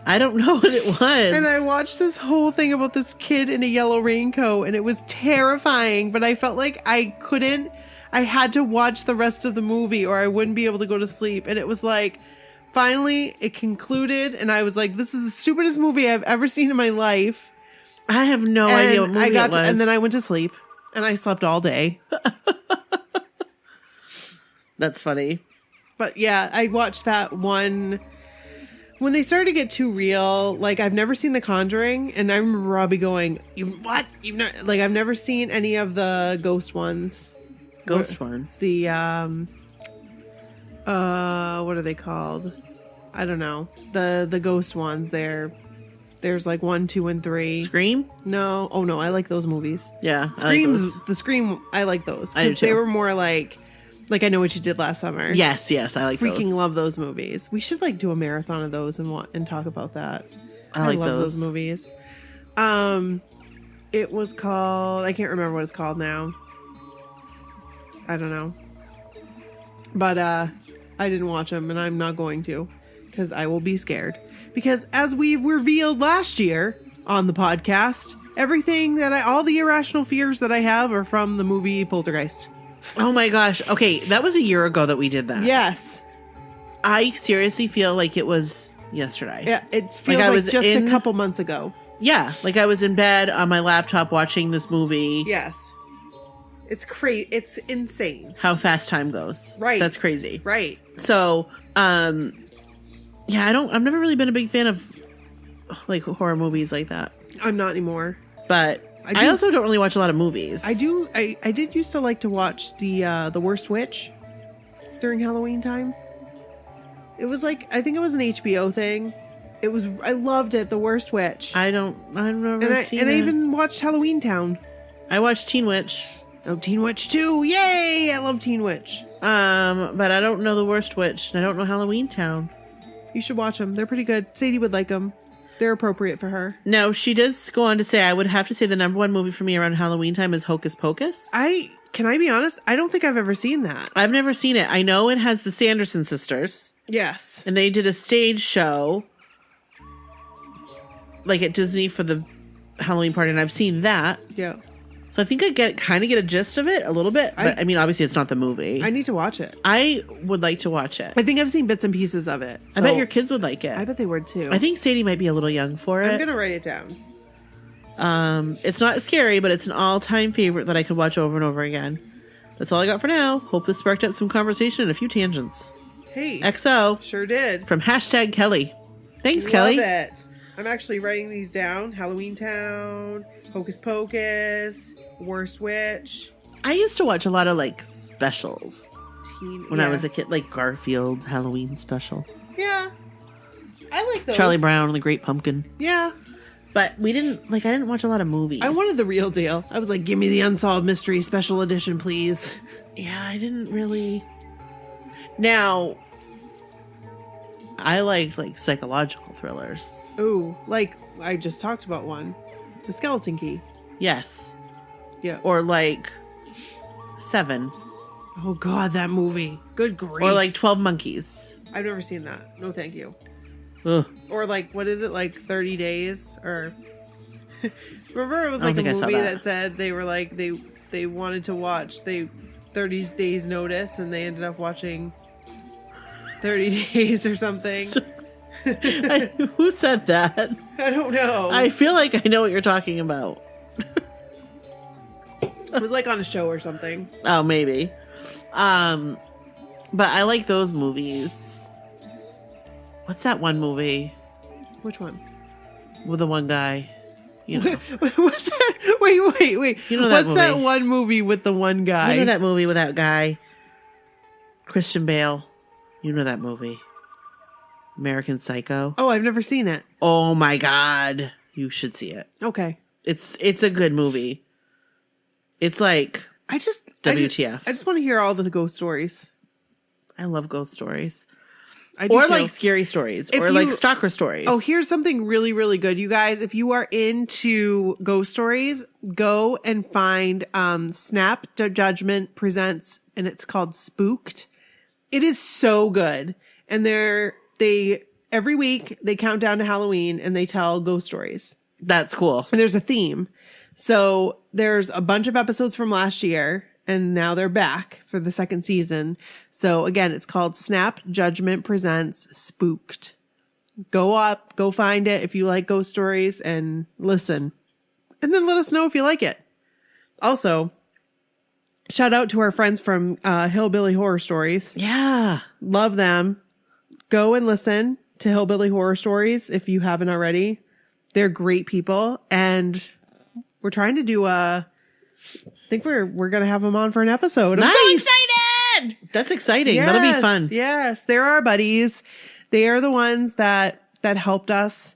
I don't know what it was. And I watched this whole thing about this kid in a yellow raincoat, and it was terrifying, but I felt like I had to watch the rest of the movie or I wouldn't be able to go to sleep. And it was like, finally, it concluded, and I was like, this is the stupidest movie I've ever seen in my life. I have no idea what movie it was. And then I went to sleep, and I slept all day. That's funny. But yeah, I watched that one. When they started to get too real, like I've never seen The Conjuring, and I remember Robbie going, "What? You've not like I've never seen any of the ghost ones." Ghost ones. The what are they called? I don't know. The ghost ones. There's like 1, 2, and 3. Scream? No, oh no, I like those movies. Yeah. I like Screams. those. The Scream. I like those I do because they too. were more like I Know What You Did Last Summer. Yes, I like Freaking those. love those movies. We should like do a marathon of those and talk about that. I like love those. movies. It was called, I can't remember what it's called now. I don't know. But I didn't watch them, and I'm not going to because I will be scared. Because as we revealed last year on the podcast, all the irrational fears that I have are from the movie Poltergeist. Oh my gosh. Okay, that was a year ago that we did that. Yes. I seriously feel like it was yesterday. Yeah, it feels I like was just in- a couple months ago. Yeah, like I was in bed on my laptop watching this movie. Yes. It's crazy. It's insane. How fast time goes. Right. That's crazy. Right. So, yeah, I've never really been a big fan of like horror movies like that. I'm not anymore. But I also don't really watch a lot of movies. I do. I did used to like to watch the Worst Witch during Halloween time. It was like, I think it was an HBO thing. I loved it. The Worst Witch. I've never and seen I it. even watched Halloween Town. I watched Teen Witch. Oh, Teen Witch 2. Yay! I love Teen Witch. But I don't know The Worst Witch, and I don't know Halloween Town. You should watch them. They're pretty good. Sadie would like them. They're appropriate for her. No, she does go on to say, I would have to say the number one movie for me around Halloween time is Hocus Pocus. Can I be honest? I don't think I've ever seen that. I've never seen it. I know it has the Sanderson sisters, Yes. and they did a stage show like at Disney for the Halloween party, and I've seen that. Yeah. So I think I kind of get a gist of it a little bit, but I mean, obviously it's not the movie. I need to watch it. I would like to watch it. I think I've seen bits and pieces of it. I bet so your kids would like it. I bet they would too. I think Sadie might be a little young for it. I'm gonna write it down. It's not scary, but it's an all-time favorite that I could watch over and over again. That's all I got for now. Hope this sparked up some conversation and a few tangents. Hey, XO sure did. from #Kelly. Thanks, Love Kelly. it. I'm actually writing these down. Halloween Town, Hocus Pocus, Worst Witch, I used to watch a lot of like specials Teen. when I was a kid, like Garfield Halloween special, Yeah. I like those. Charlie Brown and the Great Pumpkin. Yeah. But I didn't watch a lot of movies. I wanted the real deal. I was like, give me the Unsolved Mystery Special Edition, please. Yeah, I didn't really. Now, I liked like psychological thrillers. Ooh, like I just talked about one. The Skeleton Key. Yes. Yeah. Or like Seven. Oh God, that movie. Good grief. Or like 12 Monkeys. I've never seen that. No, thank you. Ugh. Or like, what is it? Like 30 Days? Or remember, it was I like don't a think I saw movie that. that said they were like they wanted to watch 30 Days Notice, and they ended up watching 30 Days or something. Who said that? I don't know. I feel like I know what you're talking about. It was like on a show or something. Oh, maybe. But I like those movies. What's that one movie Which one? with the one guy? You know, What's that? Wait. You know that What's that movie. one movie with the one guy? you know that movie with that guy, Christian Bale. You know that movie, American Psycho. Oh, I've never seen it. Oh my God, you should see it. Okay. It's a good movie. It's like I just WTF. I just want to hear all the ghost stories. I love ghost stories. I do Or too. like scary stories. If Or like you- stalker stories. Oh, here's something really, really good, you guys. If you are into ghost stories, go and find Snap Judgment Presents, and it's called Spooked. It is so good, and they every week they count down to Halloween and they tell ghost stories, That's cool. and there's a theme. So there's a bunch of episodes from last year, and now they're back for the second season. So again, it's called Snap Judgment Presents Spooked. Go find it if you like ghost stories and listen. And then let us know if you like it. Also, shout out to our friends from Hillbilly Horror Stories. Yeah. Love them. Go and listen to Hillbilly Horror Stories if you haven't already. They're great people, and we're trying to do I think we're gonna have them on for an episode. I'm so Nice. excited! That's exciting. That'll be fun. Yes, they're our buddies. They are the ones that helped us,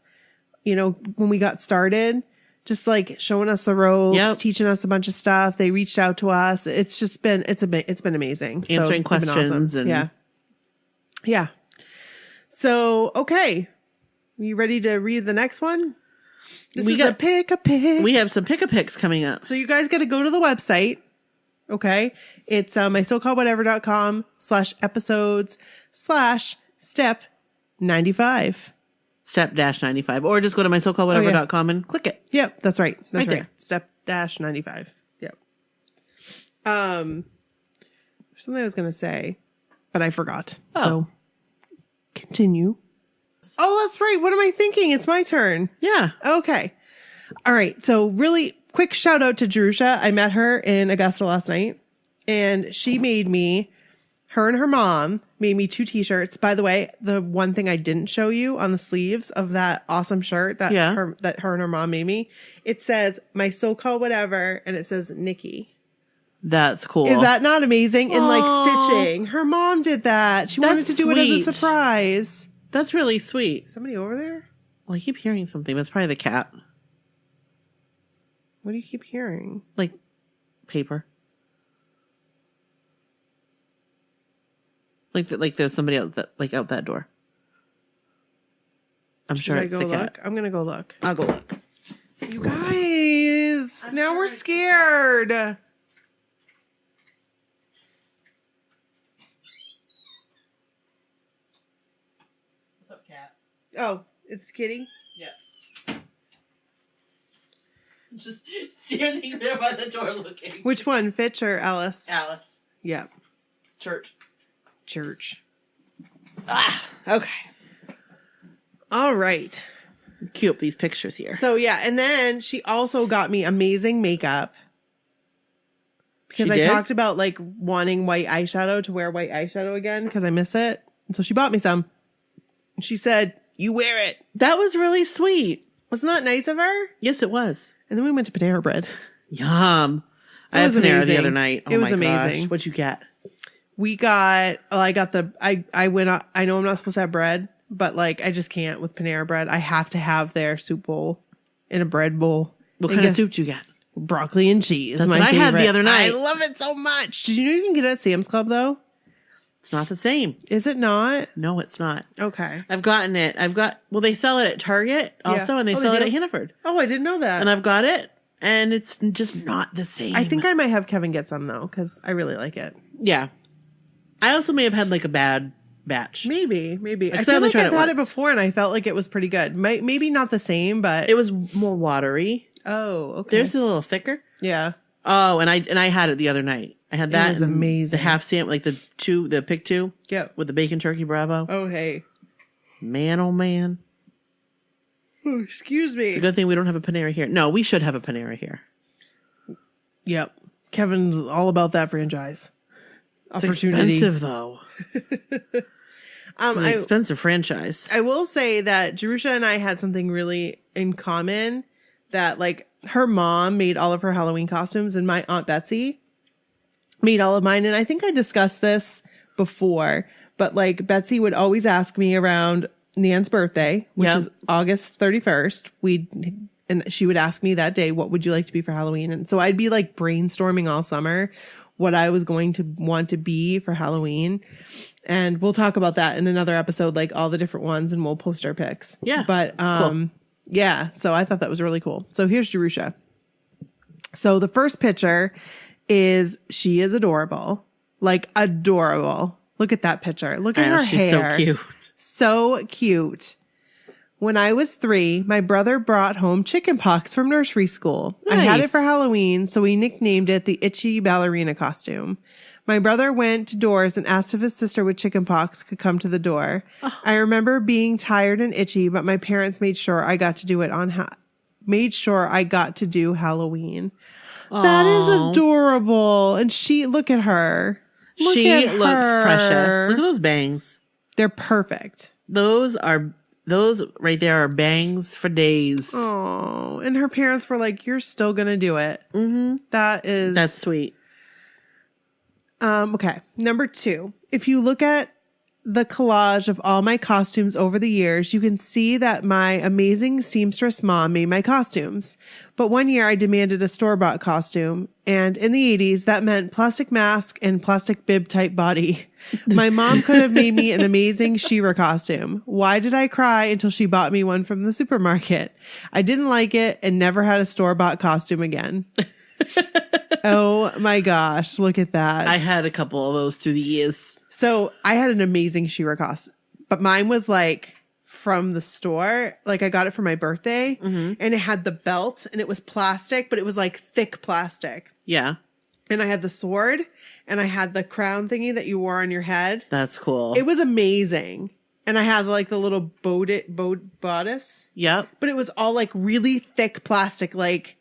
when we got started. Just like showing us the ropes, Yep. teaching us a bunch of stuff. They reached out to us. It's just been it's been amazing. So, Answering they've been questions and- yeah. So okay, you ready to read the next one? This We is got- a pick. We have some pick-a-picks coming up. So you guys got to go to the website. Okay. It's mysocalledwhatever.com/episodes/step 95. Step-95. Or just go to mysocalledwhatever.com and click it. Yep. That's right. That's Right right. there. Step 95. Yep. Something I was going to say, but I forgot. Oh. So continue. Oh, that's right. What am I thinking? It's my turn. Yeah. Okay. All right. So really quick shout out to Drusha. I met her in Augusta last night, and her and her mom made me 2 t-shirts. By the way, the one thing I didn't show you on the sleeves of that awesome shirt that Yeah. her and her mom made me, it says my so-called whatever, and it says Nikki. That's cool. Is that not amazing? In like Aw. stitching. Her mom did that. She wanted That's to do it as sweet. a surprise. That's really sweet. Somebody over there? Well, I keep hearing something. That's probably the cat. What do you keep hearing? Like paper. Like there's somebody out that door. I'm sure Should I it's go the look? cat. I'm gonna go look. I'll go look. You guys, now we're scared. What's up, cat? Oh, it's Kitty. Yeah. Just standing there by the door looking. Which one, Fitch or Alice? Alice. Yeah, Church. Church. Ah, Okay. All right. cue up these pictures here. So yeah, and then she also got me amazing makeup because She I did? talked about like wanting white eyeshadow to wear white eyeshadow again because I miss it, and so she bought me some. And she said, You wear it. That was really sweet. Wasn't that nice of her? Yes, it was. And then we went to Panera Bread. Yum. I had was Panera the amazing. other night. Oh It was my gosh. amazing. What'd you get? We got, well, I got I went, I know I'm not supposed to have bread, but like, I just can't with Panera Bread. I have to have their soup bowl in a bread bowl. What And kind of guess- soup did you get? Broccoli and cheese. That's my what I had the favorite. other night. I love it so much. Did you know you can get it at Sam's Club though? It's not the same. Is it not? No, it's not. Okay. I've gotten it. Well, they sell it at Target also, Yeah. and they Oh, sell they it do? at Hannaford. Oh, I didn't know that. And I've got it, and it's just not the same. I think I might have Kevin get some though, because I really like it. Yeah. I also may have had like a bad batch. Maybe. I Because I feel only like tried I've it had it once. before and I felt like it was pretty good. Maybe not the same, but It was more watery. oh, okay. There's a little thicker. yeah. Oh, and I had it the other night. I had that. was and amazing. The half sam, like the pick two Yep. with the bacon turkey Bravo. Oh, hey. Man, oh man. Oh, excuse me. It's a good thing we don't have a Panera here. No, we should have a Panera here. Yep. Kevin's all about that franchise. It's Opportunity. expensive though. It's an expensive franchise. I will say that Jerusha and I had something really in common, that like her mom made all of her Halloween costumes and my Aunt Betsy made all of mine. And I think I discussed this before, but like Betsy would always ask me around Nan's birthday, which Yep. is August 31st. And she would ask me that day, what would you like to be for Halloween? And so I'd be like brainstorming all summer what I was going to want to be for Halloween. And we'll talk about that in another episode, like all the different ones, and we'll post our picks. Yeah. But yeah, so I thought that was really cool. So here's Jerusha. So the first picture is, she is adorable. Like adorable. Look at that picture. Look at I know, her she's hair. so cute. So cute. When I was 3, my brother brought home chickenpox from nursery school. I had it Nice. for Halloween, so we nicknamed it the itchy ballerina costume. My brother went to doors and asked if his sister with chickenpox could come to the door. I remember being tired and itchy, but my parents made sure I got to do it made sure I got to do Halloween. That is Aw. adorable. And look at her. Look She at looks her. precious. Look at those bangs. They're perfect. Those right there are bangs for days. Oh, and her parents were like, "You're still gonna do it." Mm-hmm. That's sweet. okay. Number 2, if you look at the collage of all my costumes over the years, you can see that my amazing seamstress mom made my costumes. But one year I demanded a store-bought costume, and in the 80s, that meant plastic mask and plastic bib type body. My mom could have made me an amazing She-Ra costume. Why did I cry until she bought me one from the supermarket? I didn't like it and never had a store-bought costume again. Oh my gosh, look at that. I had a couple of those through the years. So I had an amazing She-Ra costume, but mine was like from the store. Like I got it for my birthday, and it had the belt, and it was plastic, but it was like thick plastic. Yeah, And I had the sword, and I had the crown thingy that you wore on your head. that's cool. It was amazing. And I had like the little bodice, Yep. but it was all like really thick plastic. Like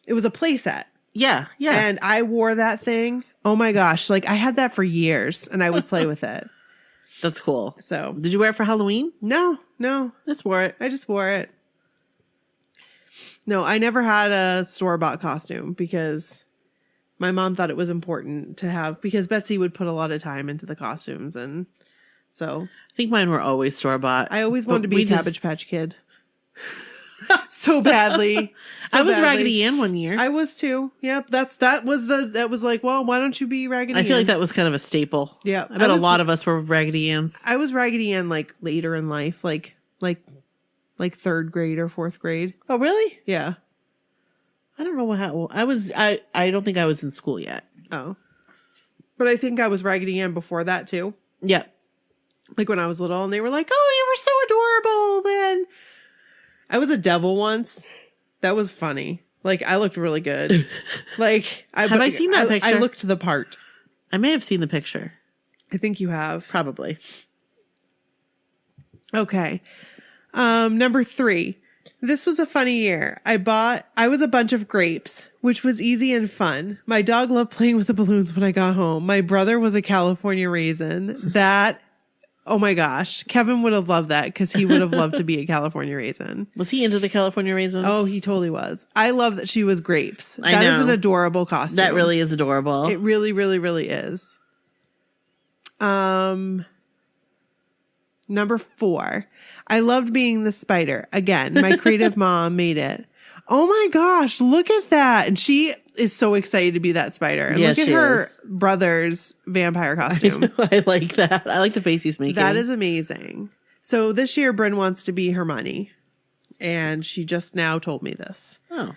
it was a play set. Yeah. Yeah. And I wore that thing. Oh my gosh. Like I had that for years and I would play with it. That's cool. So Did you wear it for Halloween? no, Just wore it. I just wore it. No, I never had a store-bought costume because my mom thought it was important to have, because Betsy would put a lot of time into the costumes. And so I think mine were always store bought. I always wanted to be a Cabbage Patch Kid. So badly. I was Raggedy Ann one year. I was too. Yep. That was like, well, why don't you be Raggedy Ann? I feel like that was kind of a staple. Yeah. I bet I a was- lot of us were Raggedy Anns. I was Raggedy Ann like later in life, like 3rd grade or 4th grade. Oh, really? Yeah. I don't know how I was. I don't think I was in school yet. Oh. But I think I was Raggedy Ann before that too. Yep. Like when I was little and they were like, "Oh, you were so adorable then." I was a devil once. That was funny. Like I looked really good. Like Have I seen that I picture? looked the part. I may have seen the picture. I think you have. Probably. Okay. Number 3. This was a funny year. I was a bunch of grapes, which was easy and fun. My dog loved playing with the balloons when I got home. My brother was a California raisin. Oh my gosh. Kevin would have loved that because he would have loved to be a California raisin. Was he into the California raisins? Oh, he totally was. I love that she was grapes. I That is know. an adorable costume. That really is adorable. It really, really, really is. Number 4. I loved being the spider. Again, my creative mom made it. Oh my gosh, look at that. And she is so excited to be that spider. And Yeah, look at she her is. brother's vampire costume. I like that. I like the face he's making. That is amazing. So this year, Bryn wants to be Hermione. And she just now told me this. Oh.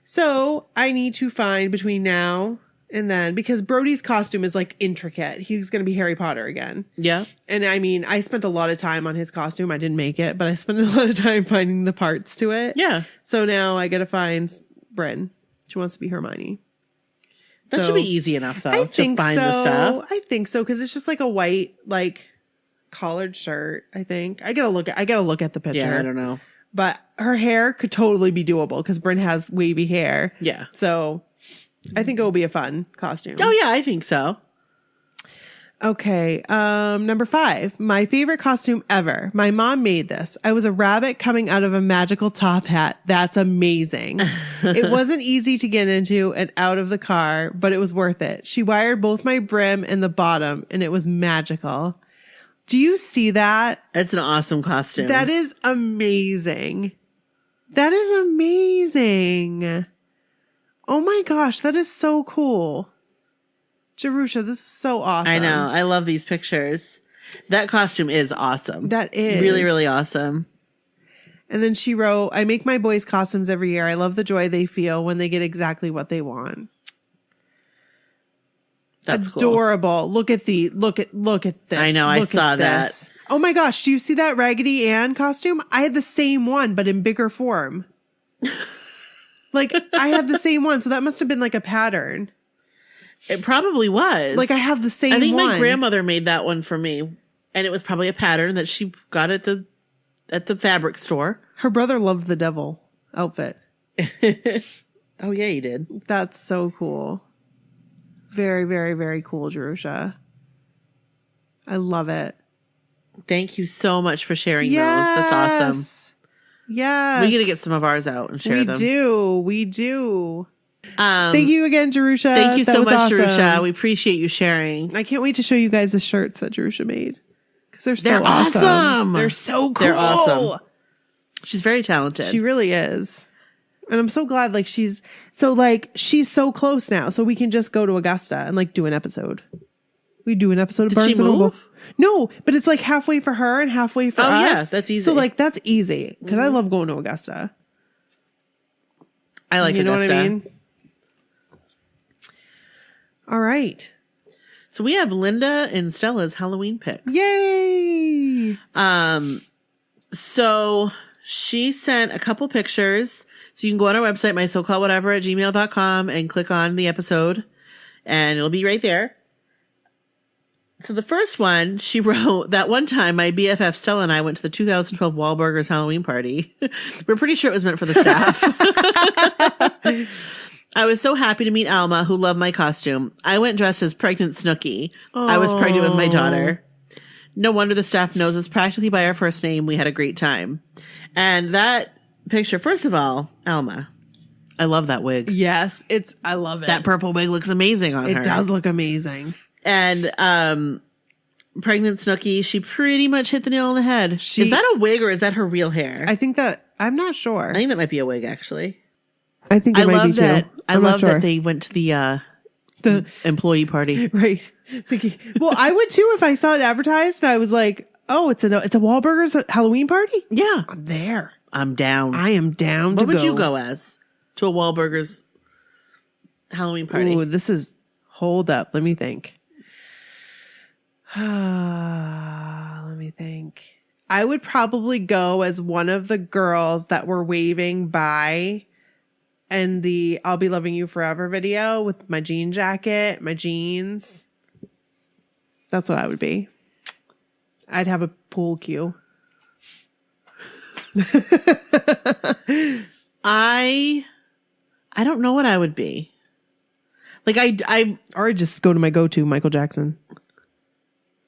So I need to find between now and then, because Brody's costume is like intricate. He's going to be Harry Potter again. Yeah. And I mean, I spent a lot of time on his costume. I didn't make it, but I spent a lot of time finding the parts to it. Yeah. So now I got to find Bryn. She wants to be Hermione. That So, should be easy enough, though, I to think find so. the stuff. I think so, because it's just like a white, like collared shirt. I think I gotta look at the picture. Yeah, I don't know. But her hair could totally be doable because Bryn has wavy hair. Yeah. So I think it will be a fun costume. Oh, yeah, I think so. Okay. Number 5, my favorite costume ever. My mom made this. I was a rabbit coming out of a magical top hat. That's amazing. It wasn't easy to get into and out of the car, but it was worth it. She wired both my brim and the bottom, and it was magical. Do you see that? It's an awesome costume. That is amazing. That is amazing. Oh my gosh, that is so cool. Jerusha, this is so awesome. I know. I love these pictures. That costume is awesome. That is. Really, really awesome. And then she wrote, I make my boys costumes every year. I love the joy they feel when they get exactly what they want. That's cool. Adorable. Look at this. I know, I Look saw at that. this. Oh my gosh, do you see that Raggedy Ann costume? I had the same one, but in bigger form. Like, I had the same one, so that must have been like a pattern. It probably was. Like, I have the same one. I think my grandmother made that one for me, and it was probably a pattern that she got at the fabric store. Her brother loved the devil outfit. Oh yeah, he did. That's so cool. Very, very, very cool, Jerusha. I love it. Thank you so much for sharing those. That's awesome. Yes. We got to get some of ours out and share them. We do. Thank Thank you again, Jerusha. Thank you That so was much, awesome. Jerusha. We appreciate you sharing. I can't wait to show you guys the shirts that Jerusha made. Because they're so They're awesome. They're so cool. They're awesome. She's very talented. She really is. And I'm so glad she's so close now. So we can just go to Augusta and do an episode. We do an episode of Did Barnes she and Noble. move? No, but it's halfway for her and halfway for us. Oh, yeah, that's easy. So that's easy because I love going to Augusta. I like You know Augusta. what I mean? All right. So we have Linda and Stella's Halloween picks. Yay! So she sent a couple pictures. So you can go on our website, mysocalledwhatever@gmail.com, and click on the episode, and it'll be right there. So the first one, she wrote, that one time my BFF Stella and I went to the 2012 Wahlburgers Halloween party. We're pretty sure it was meant for the staff. I was so happy to meet Alma, who loved my costume. I went dressed as pregnant Snooki. I was pregnant with my daughter. No wonder the staff knows us practically by our first name. We had a great time. And that picture, first of all, Alma, I love that wig. Yes, I love it. That purple wig looks amazing on her. It does look amazing. And pregnant Snooki, she pretty much hit the nail on the head. Is that a wig or is that her real hair? I think I'm not sure. I think that might be a wig, actually. I think it might be too. I I'm not love sure. that they went to the employee party. Right. Thinking, well, I would too if I saw it advertised and I was like, oh, it's a Wahlburgers Halloween party? Yeah. I'm there. I'm down. I am down What to go. would you go as to a Wahlburgers Halloween party? Ooh, hold up. Let me think. Let me think. I would probably go as one of the girls that were waving by in the I'll Be Loving You Forever video with my jean jacket, my jeans. That's what I would be. I'd have a pool cue. I don't know what I would be. I Or I'd just go to my go-to, Michael Jackson.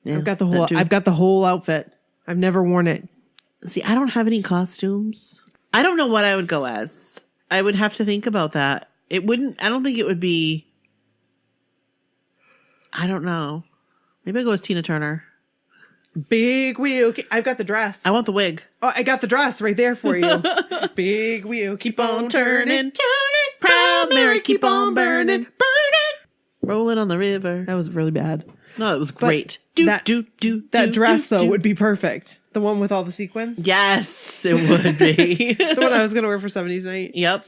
Yeah, I've got the whole outfit. I've never worn it. See, I don't have any costumes. I don't know what I would go as. I would have to think about that. I don't think it would be, I don't know. Maybe I go as Tina Turner. Big wheel. I've got the dress. I want the wig. Oh, I got the dress right there for you. Big wheel. Keep on turning. Proud Mary, keep on burning. Rolling on the river. That was really bad. No, it was great. That dress, though, would be perfect. The one with all the sequins. Yes, it would be. The one I was going to wear for 70s night. Yep.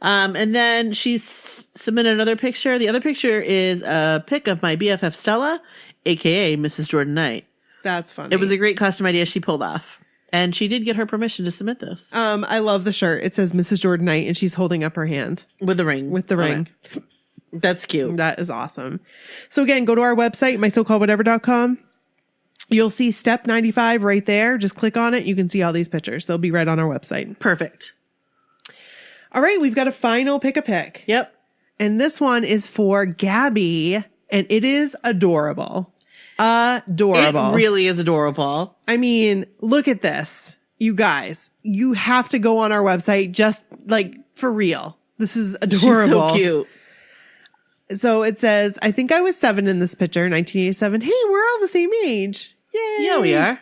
And then she submitted another picture. The other picture is a pic of my BFF Stella, aka Mrs. Jordan Knight. That's funny. It was a great costume idea she pulled off. And she did get her permission to submit this. I love the shirt. It says Mrs. Jordan Knight, and she's holding up her hand. With the ring. With the ring. That's cute. That is awesome. So again, go to our website, mysocalledwhatever.com. You'll see step 95 right there. Just click on it. You can see all these pictures. They'll be right on our website. Perfect. All right, we've got a final pick-a-pick. Yep. And this one is for Gabby, and it is adorable. Adorable. It really is adorable. I mean, look at this. You guys, you have to go on our website just like for real. This is adorable. She's so cute. So it says, I think I was 7 in this picture, 1987. Hey, we're all the same age. Yay. Yeah, we are.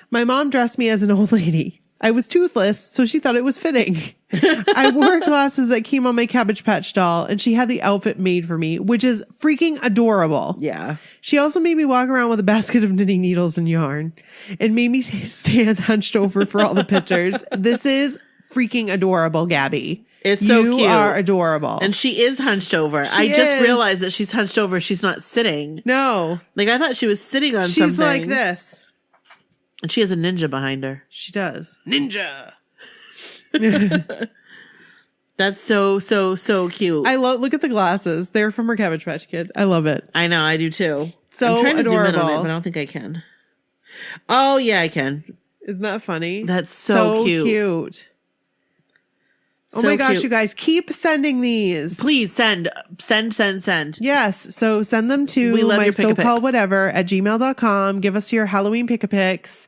My mom dressed me as an old lady. I was toothless, so she thought it was fitting. I wore glasses that came on my Cabbage Patch doll, and she had the outfit made for me, which is freaking adorable. Yeah. She also made me walk around with a basket of knitting needles and yarn and made me stand hunched over for all the pictures. This is freaking adorable, Gabby. It's so you cute. You are adorable. And she is hunched over. I just realized that she's hunched over. She's not sitting. No. Like, I thought she was sitting on She's something. like this. And she has a ninja behind her. She does. Ninja. That's so cute. I look at the glasses. They're from her Cabbage Patch Kid. I love it. I know, I do too. So I'm trying to adorable. zoom in on it, but I don't think I can. Oh, yeah, I can. Isn't that funny? That's so cute. Oh my gosh, you guys, keep sending these. Please send. Yes. So send them to my so-called whatever at gmail.com. Give us your Halloween pick-a-picks.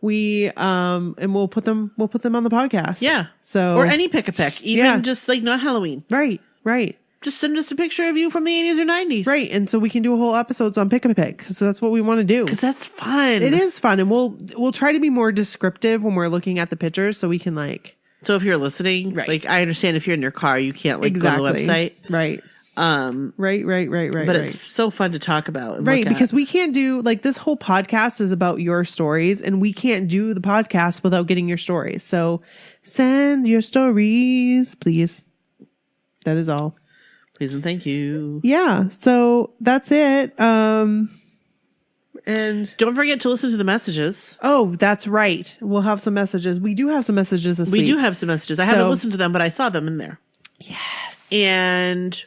And we'll put them on the podcast. Yeah. So or any pick-a-pick, even just like not Halloween. Right. Just send us a picture of you from the 80s or 90s. Right. And so we can do a whole episodes on pick-a-pick because that's what we want to do. Because that's fun. It is fun. And we'll try to be more descriptive when we're looking at the pictures so we can like. So if you're listening, like I understand if you're in your car, you can't like go to the website. Right. Right. But it's so fun to talk about. And right. Because we can't do like this whole podcast is about your stories and we can't do the podcast without getting your stories. So send your stories, please. That is all. Please and thank you. Yeah. So that's it. And don't forget to listen to the messages. Oh, that's right. We'll have some messages. We do have some messages this week. We do have some messages. I haven't listened to them, but I saw them in there. Yes. And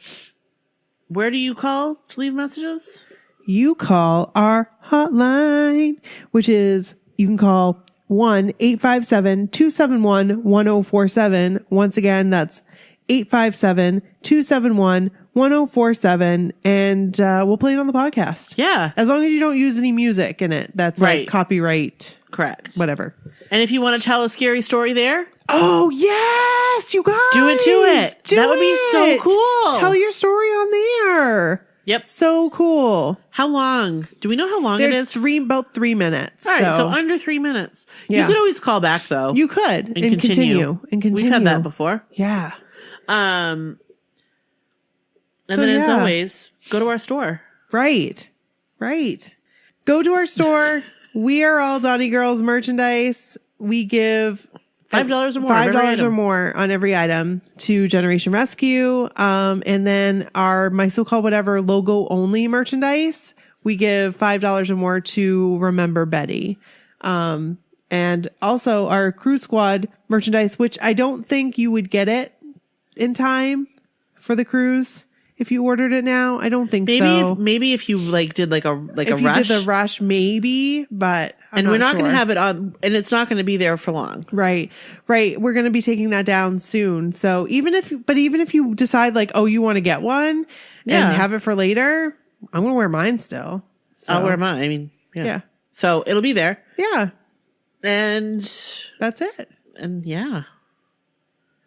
where do you call to leave messages? You call our hotline, which is, you can call 1-857-271-1047. Once again, that's 857-271-1047, and we'll play it on the podcast. Yeah. As long as you don't use any music in it. That's like copyright. Correct. Whatever. And if you want to tell a scary story there. Oh, yes, you guys. Do it to it. That would be so cool. Tell your story on there. Yep. So cool. How long? Do we know how long it is? About 3 minutes. All right. So under 3 minutes. Yeah. You could always call back though. You could. And continue. We've had that before. Yeah. And then as always, go to our store. Right. Go to our store. We are all Donny Girls merchandise. We give $5 or more. $5 or more on every item to Generation Rescue. And then our My So-Called Whatever logo only merchandise, we give $5 or more to Remember Betty. And also our Crew Squad merchandise, which I don't think you would get it in time for the cruise. If you ordered it now, I don't think so. Maybe if you did a rush. If you did the rush, maybe, but we're not going to have it on, and it's not going to be there for long. Right. We're going to be taking that down soon. So even if you decide you want to get one and have it for later, I'm going to wear mine still. So, I'll wear mine. I mean, yeah. So it'll be there. Yeah. And That's it. And yeah.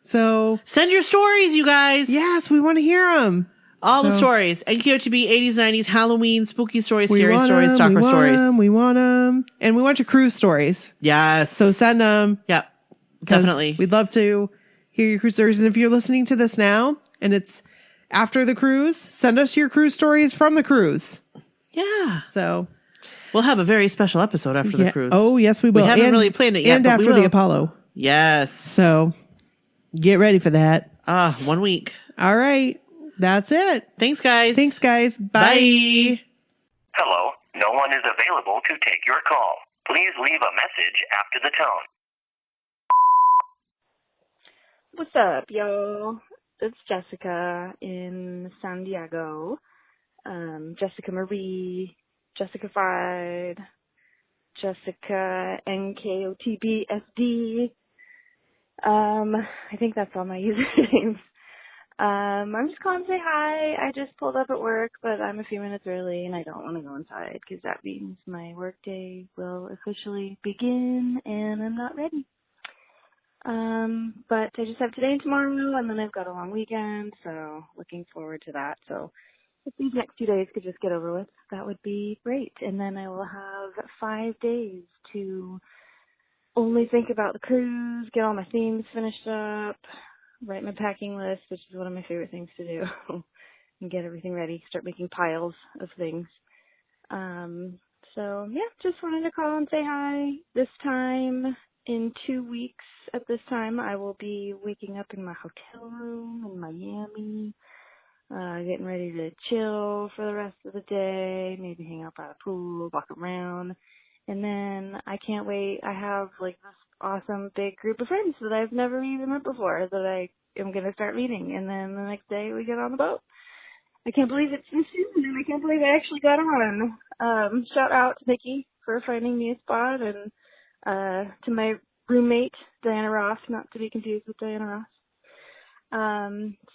So send your stories, you guys. Yes, we want to hear them. All the stories. NQOTB, 80s, 90s, Halloween, spooky stories, scary stories, stalker stories. We want them. And we want your cruise stories. Yes. So send them. Yep. Definitely. We'd love to hear your cruise stories. And if you're listening to this now and it's after the cruise, send us your cruise stories from the cruise. Yeah. So we'll have a very special episode after the cruise. Oh, yes, we will. We haven't really planned it yet. And but after the Apollo. Yes. So get ready for that. 1 week. All right. That's it. Thanks, guys. Bye. Hello. No one is available to take your call. Please leave a message after the tone. What's up, yo? It's Jessica in San Diego. Jessica Marie, Jessica Fied, Jessica NKOTBSD. I think that's all my usernames. I'm just calling to say hi. I just pulled up at work, but I'm a few minutes early and I don't want to go inside because that means my workday will officially begin and I'm not ready. But I just have today and tomorrow and then I've got a long weekend, so looking forward to that. So if these next 2 days could just get over with, that would be great. And then I will have 5 days to only think about the cruise, get all my themes finished up, write my packing list, which is one of my favorite things to do, and get everything ready, start making piles of things. So yeah, just wanted to call and say hi. This time, in 2 weeks at this time, I will be waking up in my hotel room in Miami, getting ready to chill for the rest of the day, maybe hang out by the pool, walk around. And then I can't wait. I have like this awesome big group of friends that I've never even met before that I am going to start meeting. And then the next day we get on the boat. I can't believe it's so soon, and I can't believe I actually got on. Shout out to Nikki for finding me a spot, and to my roommate, Diana Ross, not to be confused with Diana Ross.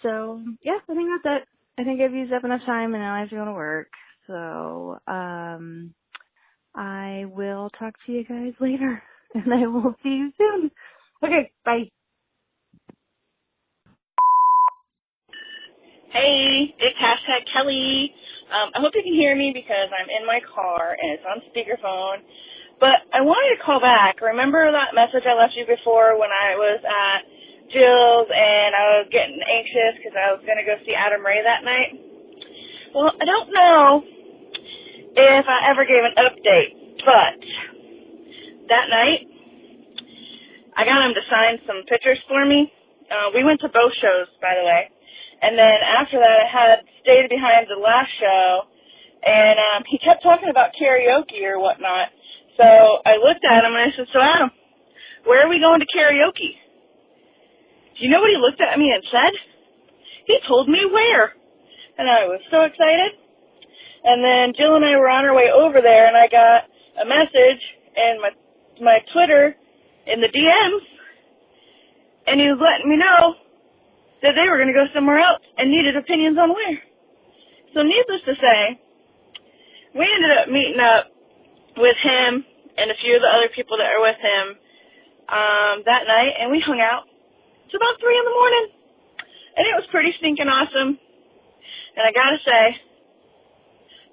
So yeah, I think that's it. I think I've used up enough time and now I have to go to work. So, I will talk to you guys later and I will see you soon. Okay, bye. Hey, it's #Kelly. I hope you can hear me because I'm in my car and it's on speakerphone. But I wanted to call back. Remember that message I left you before when I was at Jill's and I was getting anxious because I was going to go see Adam Ray that night? Well, I don't know if I ever gave an update, but that night I got him to sign some pictures for me. We went to both shows, by the way. And then after that, I had stayed behind the last show, and he kept talking about karaoke or whatnot. So I looked at him and I said, "So Adam, where are we going to karaoke?" Do you know what he looked at me and said? He told me where. And I was so excited. And then Jill and I were on our way over there, and I got a message in my Twitter in the DMs, and he was letting me know that they were going to go somewhere else and needed opinions on where. So needless to say, we ended up meeting up with him and a few of the other people that are with him that night, and we hung out till about 3 in the morning, and it was pretty stinking awesome. And I gotta say,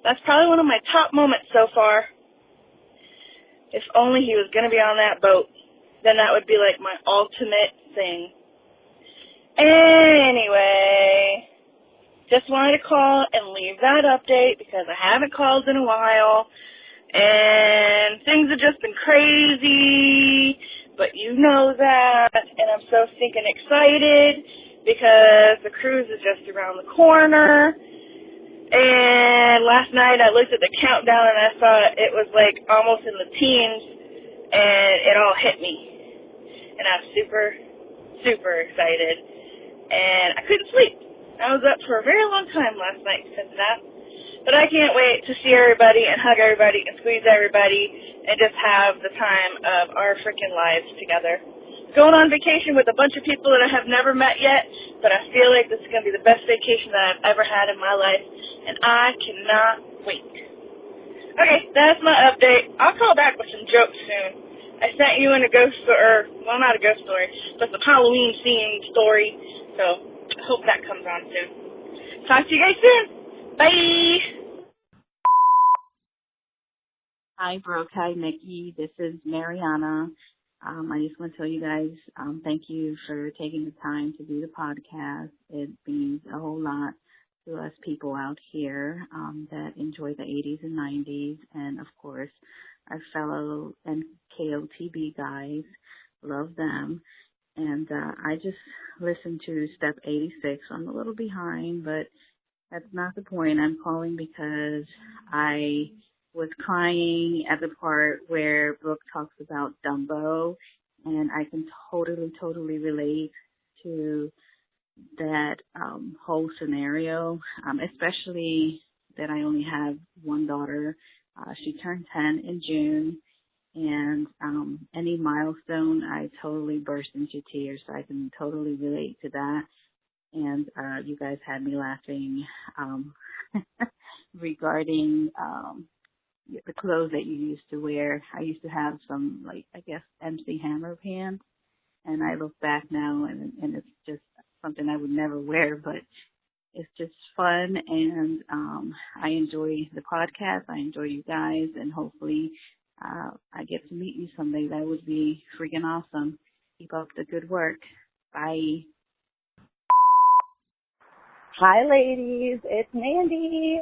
that's probably one of my top moments so far. If only he was gonna be on that boat, then that would be like my ultimate thing. Anyway, just wanted to call and leave that update because I haven't called in a while, and things have just been crazy, but you know that, and I'm so stinking excited because the cruise is just around the corner. And last night I looked at the countdown and I saw it was like almost in the teens, and it all hit me. And I was super, super excited. And I couldn't sleep. I was up for a very long time last night because of that. But I can't wait to see everybody and hug everybody and squeeze everybody and just have the time of our freaking lives together. Going on vacation with a bunch of people that I have never met yet, but I feel like this is going to be the best vacation that I've ever had in my life, and I cannot wait. Okay, that's my update. I'll call back with some jokes soon. I sent you in a ghost story, well, not a ghost story, but some Halloween-themed story, so I hope that comes on soon. Talk to you guys soon. Bye! Hi, Brooke. Hi, Nikki. This is Mariana. I just want to tell you guys thank you for taking the time to do the podcast. It means a whole lot to us people out here that enjoy the 80s and 90s, and, of course, our fellow NKOTB guys. Love them. And I just listened to Step 86. I'm a little behind, but that's not the point. I'm calling because I was crying at the part where Brooke talks about Dumbo, and I can totally relate to that whole scenario, especially that I only have one daughter. She turned 10 in June, and any milestone, I totally burst into tears, so I can totally relate to that. And you guys had me laughing regarding the clothes that you used to wear. I used to have some, like, I guess, MC Hammer pants, and I look back now, and it's just something I would never wear, but it's just fun, and I enjoy the podcast. I enjoy you guys, and hopefully I get to meet you someday. That would be freaking awesome. Keep up the good work. Bye. Hi, ladies. It's Mandy.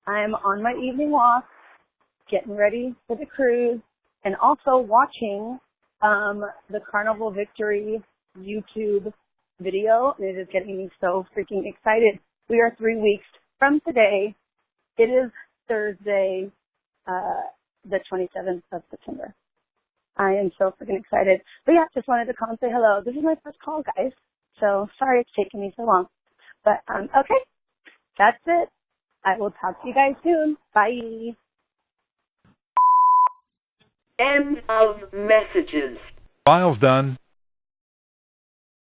I'm on my evening walk, getting ready for the cruise, and also watching the Carnival Victory YouTube video. It is getting me so freaking excited. We are 3 weeks from today. It is Thursday, the 27th of September. I am so freaking excited. But yeah, just wanted to call and say hello. This is my first call, guys. So sorry it's taking me so long. But okay, that's it. I will talk to you guys soon. Bye. End of messages. File's done.